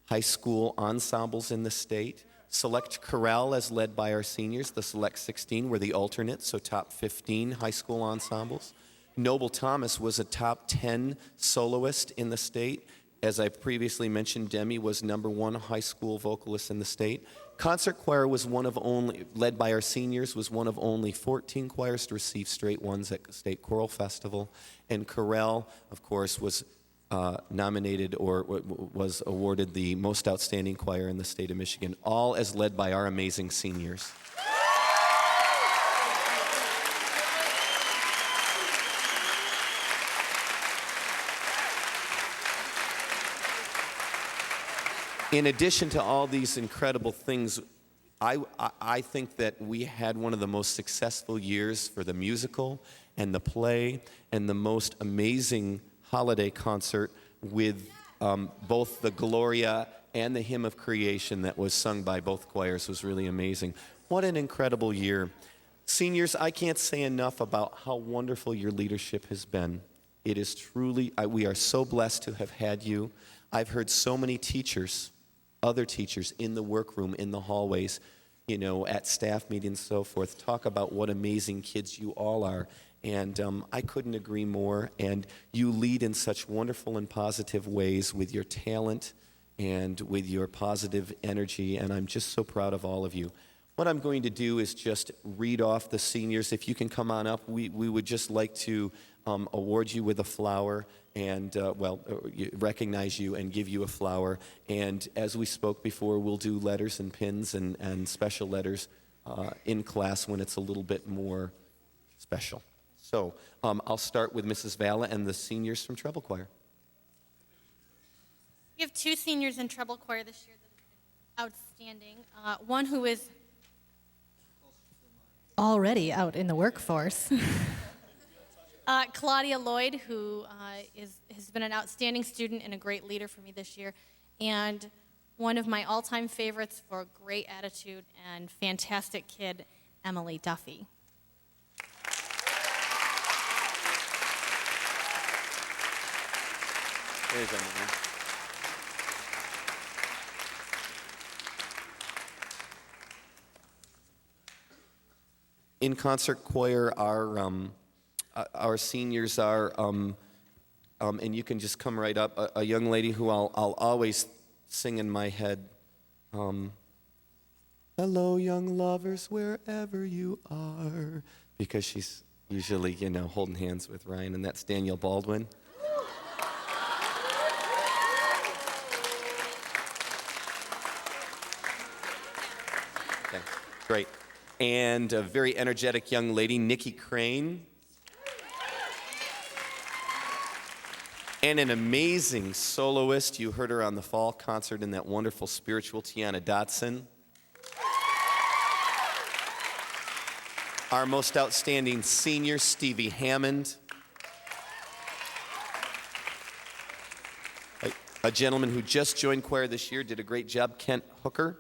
high school ensembles in the state. Select Chorale, as led by our seniors, the Select 16 were the alternates, so top 15 high school ensembles. Noble Thomas was a top 10 soloist in the state. As I previously mentioned, Demi was #1 high school vocalist in the state. Concert choir was one of only, led by our seniors, was one of only 14 choirs to receive straight ones at State Choral Festival. And chorale, of course, was nominated or was awarded the most outstanding choir in the state of Michigan, all as led by our amazing seniors. In addition to all these incredible things, I think that we had one of the most successful years for the musical and the play and the most amazing holiday concert with both the Gloria and the Hymn of Creation that was sung by both choirs. Was really amazing. What an incredible year. Seniors, I can't say enough about how wonderful your leadership has been. It is truly, we are so blessed to have had you. I've heard so many teachers, other teachers in the workroom, in the hallways, you know, at staff meetings and so forth, talk about what amazing kids you all are. And I couldn't agree more. And you lead in such wonderful and positive ways with your talent and with your positive energy. And I'm just so proud of all of you. What I'm going to do is just read off the seniors. If you can come on up, we would just like to award you with a flower and, recognize you and give you a flower. And as we spoke before, we'll do letters and pins and special letters in class when it's a little bit more special. So I'll start with Mrs. Valla and the seniors from Treble Choir. We have 2 seniors in treble choir this year that have been outstanding. One who is Already out in the workforce. Claudia Lloyd, who has been an outstanding student and a great leader for me this year, and one of my all-time favorites for great attitude and fantastic kid, Emily Duffy. There's Emily. in concert choir, our seniors are, and you can just come right up, a young lady who I'll always sing in my head. Hello, young lovers, wherever you are. Because she's usually, holding hands with Ryan, and that's Danielle Baldwin. Okay, great. And a very energetic young lady, Nikki Crane. And an amazing soloist. You heard her on the fall concert in that wonderful spiritual, Tiana Dotson. Our most outstanding senior, Stevie Hammond. A gentleman who just joined choir this year, did a great job, Kent Hooker.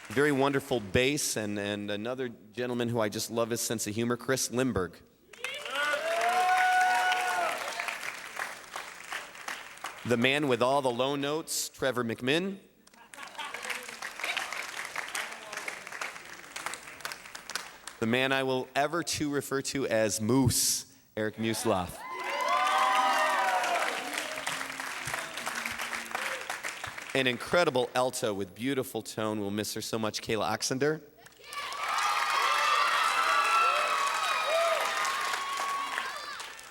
Very wonderful bass, and another gentleman who I just love his sense of humor, Chris Limburg. The man with all the low notes, Trevor McMinn. The man I will ever to refer to as Moose, Eric Musloff. An incredible alto with beautiful tone. We'll miss her so much, Kayla Oxender.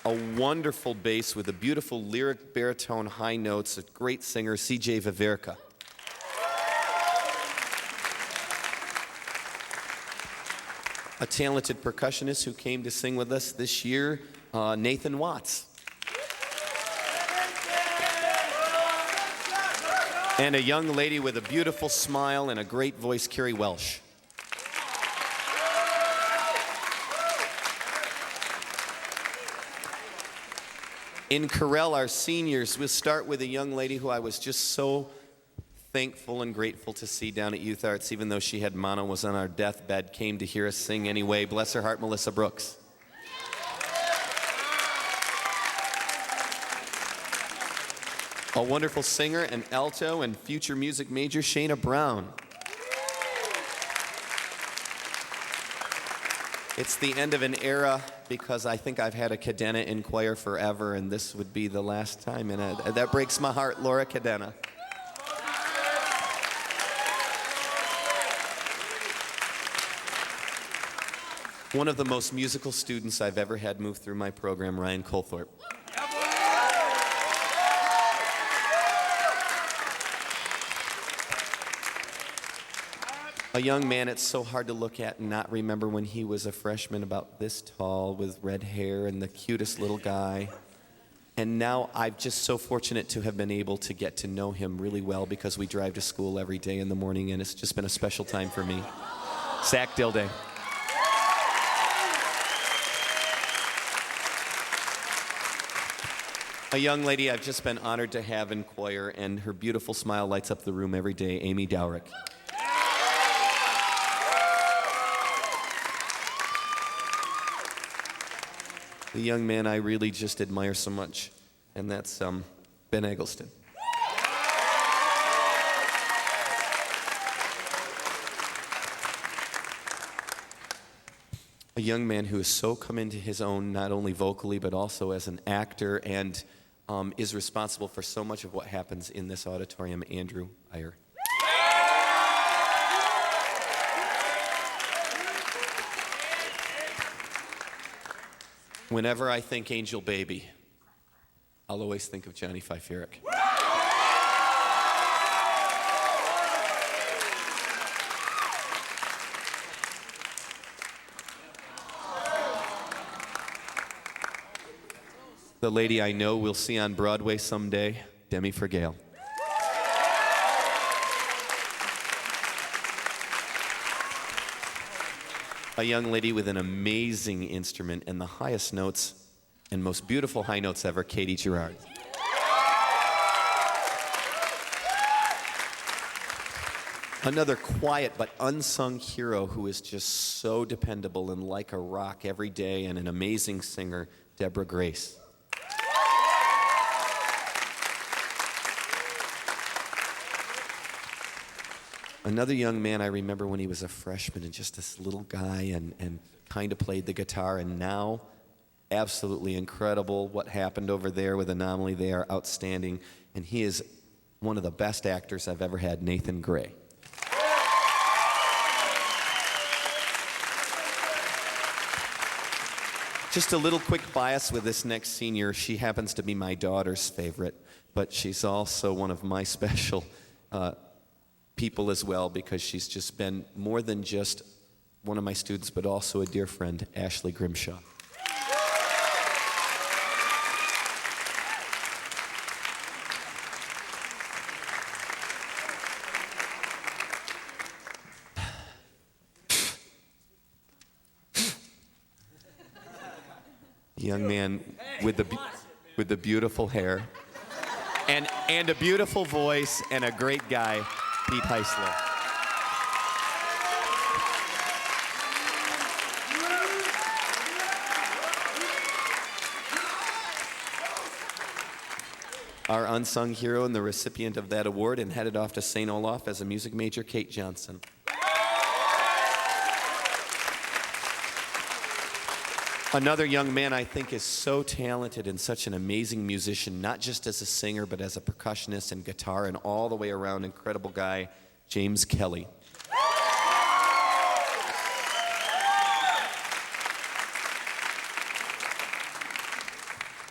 A wonderful bass with a beautiful lyric baritone high notes, a great singer, CJ Viverka. A talented percussionist who came to sing with us this year, Nathan Watts. And a young lady with a beautiful smile and a great voice, Carrie Welsh. In chorale, our seniors, we'll start with a young lady who I was just so thankful and grateful to see down at Youth Arts, even though she had mono, was on our deathbed, came to hear us sing anyway. Bless her heart, Melissa Brooks. A wonderful singer, an alto, and future music major, Shayna Brown. It's the end of an era because I think I've had a cadenna in choir forever, and this would be the last time, and that breaks my heart, Laura Cadenna. One of the most musical students I've ever had move through my program, Ryan Colthorpe. A young man it's so hard to look at and not remember when he was a freshman, about this tall with red hair and the cutest little guy. And now I'm just so fortunate to have been able to get to know him really well because we drive to school every day in the morning, and it's just been a special time for me. Zach Dilday. A young lady I've just been honored to have in choir, and her beautiful smile lights up the room every day, Amy Dowrick. The young man I really just admire so much, and that's Ben Eggleston. A young man who has so come into his own, not only vocally, but also as an actor, and is responsible for so much of what happens in this auditorium, Andrew Iyer. Whenever I think Angel Baby, I'll always think of Johnny Fife-Eric. The lady I know we'll see on Broadway someday, Demi Fergale. A young lady with an amazing instrument and the highest notes and most beautiful high notes ever, Katie Gerard. Another quiet but unsung hero who is just so dependable and like a rock every day, and an amazing singer, Deborah Grace. Another young man I remember when he was a freshman and just this little guy and kind of played the guitar, and now absolutely incredible what happened over there with Anomaly. They are outstanding, and he is one of the best actors I've ever had, Nathan Gray. Just a little quick bias with this next senior. She happens to be my daughter's favorite, but she's also one of my special people as well, because she's just been more than just one of my students, but also a dear friend, Ashley Grimshaw. Young man with the beautiful hair and a beautiful voice and a great guy, Pete Heisler. Our unsung hero and the recipient of that award, and headed off to St. Olaf as a music major, Kate Johnson. Another young man I think is so talented and such an amazing musician, not just as a singer, but as a percussionist and guitar and all the way around, incredible guy, James Kelly.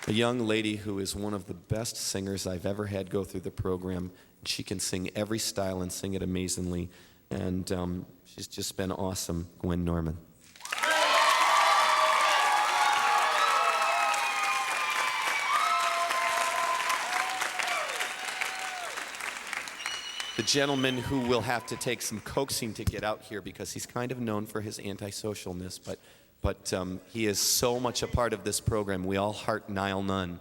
A young lady who is one of the best singers I've ever had go through the program. She can sing every style and sing it amazingly, and she's just been awesome, Gwen Norman. The gentleman who will have to take some coaxing to get out here because he's kind of known for his antisocialness, but he is so much a part of this program. We all heart Niall Nunn.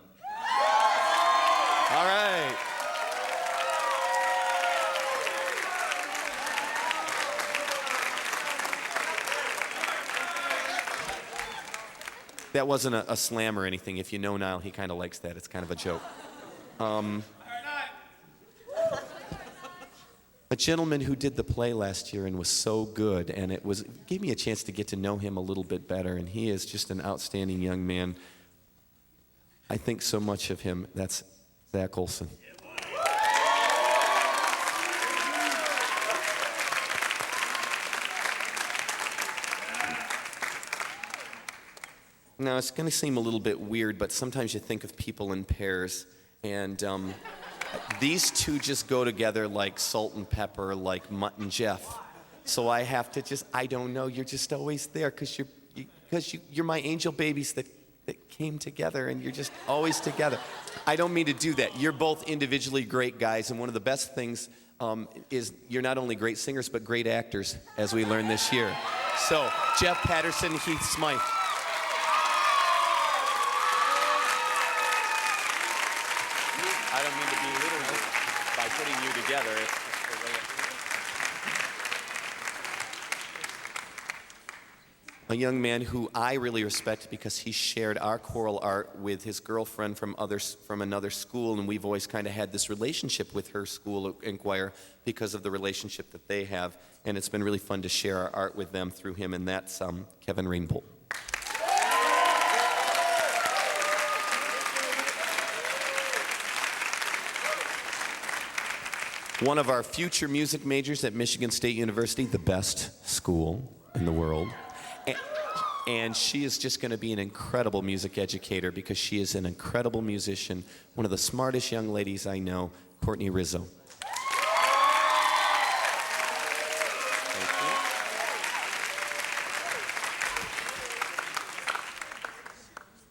All right. That wasn't a slam or anything. If you know Niall, he kind of likes that. It's kind of a joke. A gentleman who did the play last year and was so good, and it gave me a chance to get to know him a little bit better, and he is just an outstanding young man. I think so much of him. That's Zach Olson. Now, it's going to seem a little bit weird, but sometimes you think of people in pairs, and these two just go together like salt and pepper, like Mutt and Jeff. So I have to I don't know, you're just always there because you're my angel babies that came together, and you're just always together. I don't mean to do that. You're both individually great guys, and one of the best things is you're not only great singers, but great actors, as we learned this year. So, Jeff Patterson, Heath Smythe. I don't mean to be literal by putting you together. A young man who I really respect because he shared our choral art with his girlfriend from another school, and we've always kind of had this relationship with her school and choir because of the relationship that they have, and it's been really fun to share our art with them through him, and that's Kevin Rainbolt. One of our future music majors at Michigan State University, the best school in the world. And she is just going to be an incredible music educator because she is an incredible musician, one of the smartest young ladies I know, Courtney Rizzo.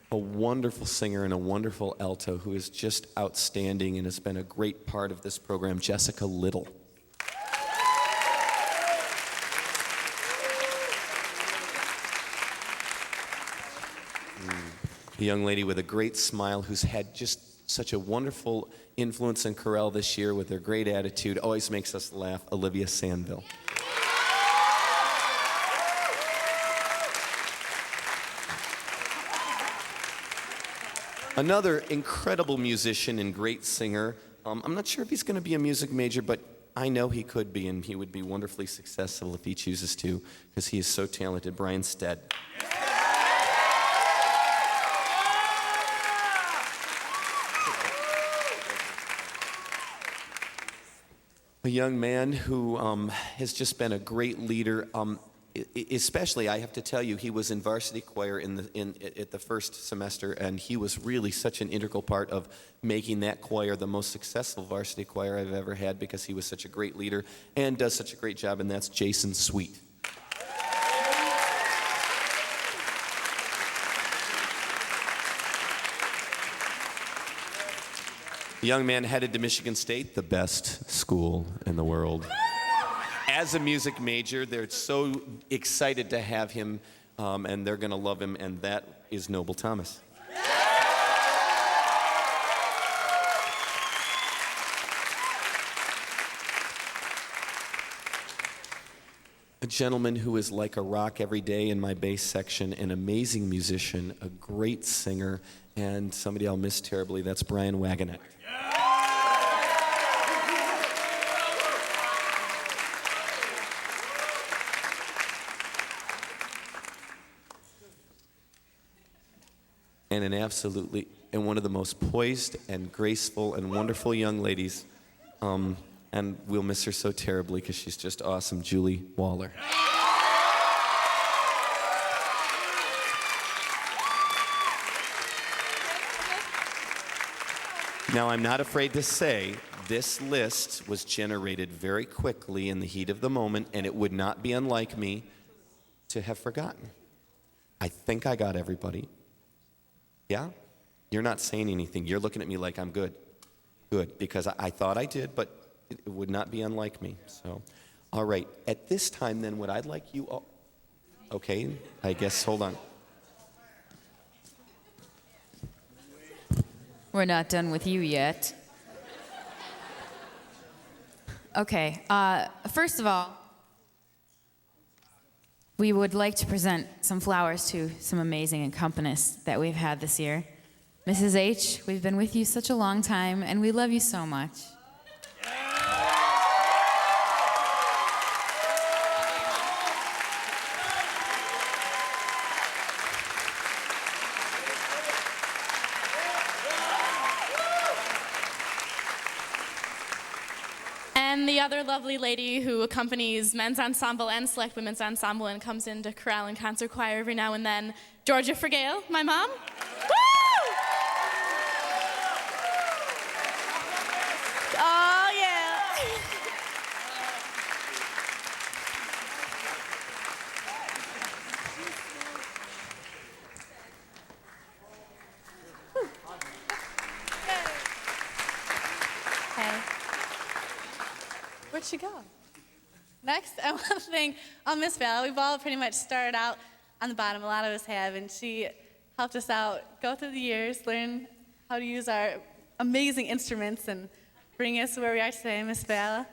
A wonderful singer and a wonderful alto who is just outstanding and has been a great part of this program, Jessica Little. A young lady with a great smile who's had just such a wonderful influence in chorale this year with her great attitude, always makes us laugh, Olivia Sandville. Another incredible musician and great singer. I'm not sure if he's going to be a music major, but I know he could be, and he would be wonderfully successful if he chooses to, because he is so talented. Brian Stead. A young man who has just been a great leader. Especially, I have to tell you, he was in varsity choir at the first semester, and he was really such an integral part of making that choir the most successful varsity choir I've ever had, because he was such a great leader and does such a great job, and that's Jason Sweet. The young man headed to Michigan State, the best school in the world. As a music major, they're so excited to have him, and they're going to love him, and that is Noble Thomas. A gentleman who is like a rock every day in my bass section, an amazing musician, a great singer, and somebody I'll miss terribly. That's Brian Wagonet. And one of the most poised and graceful and wonderful young ladies. And we'll miss her so terribly because she's just awesome, Julie Waller. Now, I'm not afraid to say this list was generated very quickly in the heat of the moment, and it would not be unlike me to have forgotten. I think I got everybody. Yeah? You're not saying anything. You're looking at me like I'm good. Good, because I thought I did, but it would not be unlike me. So, all right. At this time, then, what I'd like you all... Okay, I guess, hold on. We're not done with you yet. Okay, first of all, we would like to present some flowers to some amazing accompanists that we've had this year. Mrs. H, we've been with you such a long time, and we love you so much. And the other lovely lady who accompanies men's ensemble and select women's ensemble and comes into chorale and concert choir every now and then, Georgia Fergale, my mom. Woo! Oh, yeah. Okay. Where'd she go? Next, I want to thank Miss Val. We've all pretty much started out on the bottom, a lot of us have, and she helped us out, go through the years, learn how to use our amazing instruments, and bring us where we are today, Miss Vala.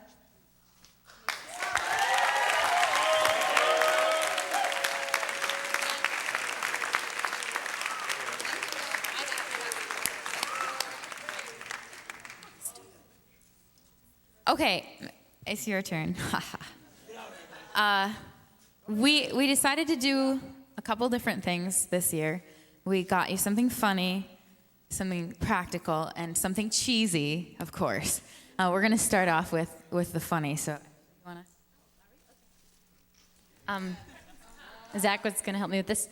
Okay, it's your turn. We decided to do a couple different things this year. We got you something funny, something practical, and something cheesy, of course. We're gonna start off with the funny. So, you wanna? Zach was gonna help me with this.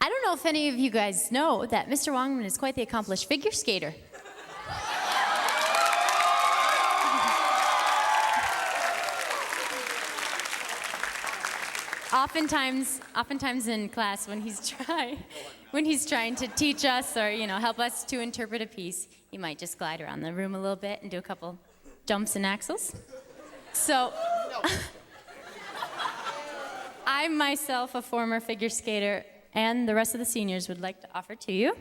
I don't know if any of you guys know that Mr. Wongman is quite the accomplished figure skater. Oftentimes in class when he's trying to teach us or help us to interpret a piece, he might just glide around the room a little bit and do a couple jumps and axles. So I'm myself a former figure skater, and the rest of the seniors would like to offer to you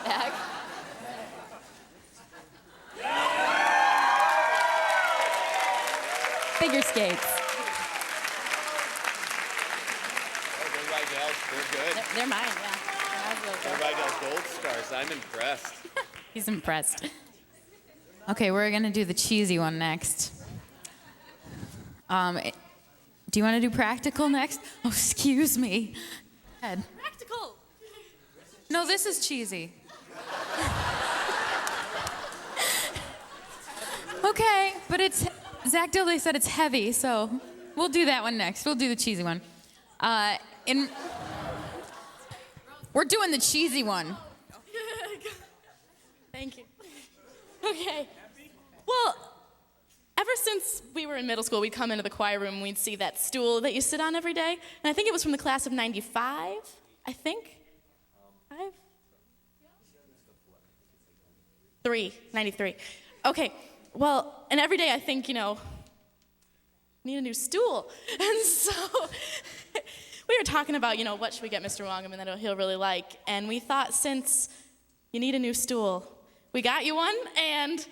bag. Figure skates. Oh, they're Rydell's. They're good. They're mine, yeah. They're Rydell's Gold Stars. I'm impressed. He's impressed. Okay, we're gonna do the cheesy one next. Do you want to do practical next? Oh, excuse me. Head. Practical. No, this is cheesy. Okay, but it's Zach Dilday said it's heavy, so we'll do that one next. We'll do the cheesy one. We're doing the cheesy one. Thank you. Okay. Well, ever since we were in middle school, we'd come into the choir room and we'd see that stool that you sit on every day. And I think it was from the class of 95, I think. 93. Okay, well, and every day I think, need a new stool. And so we were talking about, what should we get Mr. Wongman that he'll really like. And we thought, since you need a new stool, we got you one, and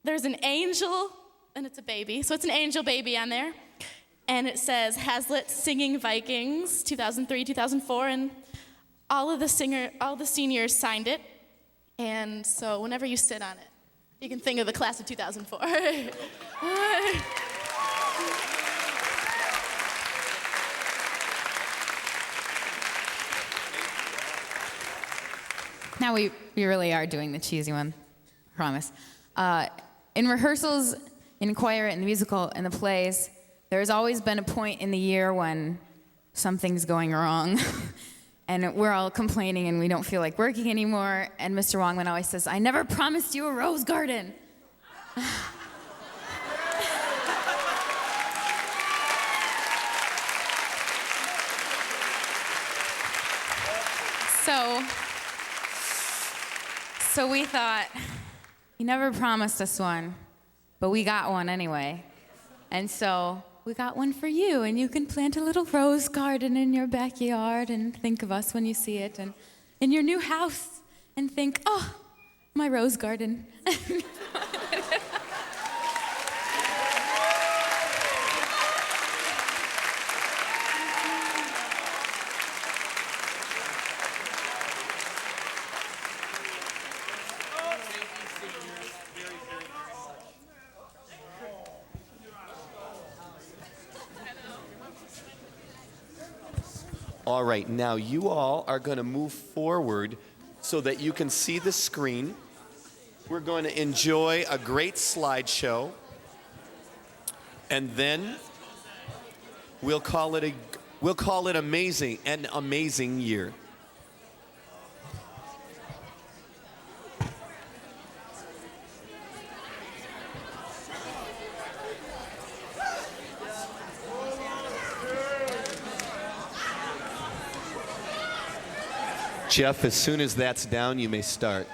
there's an angel, and it's a baby. So it's an angel baby on there. And it says Hazlitt Singing Vikings 2003, 2004, and all the seniors signed it. And so whenever you sit on it, you can think of the class of 2004. Now we really are doing the cheesy one, promise. In rehearsals, in choir, in the musical, in the plays, there's always been a point in the year when something's going wrong. And we're all complaining and we don't feel like working anymore. And Mr. Wongman always says, I never promised you a rose garden. So we thought, he never promised us one, but we got one anyway. And so we got one for you, and you can plant a little rose garden in your backyard and think of us when you see it, and in your new house, and think, oh, my rose garden. All right, now you all are going to move forward so that you can see the screen. We're going to enjoy a great slideshow, and then we'll call it amazing, an amazing year. Jeff, as soon as that's down, you may start.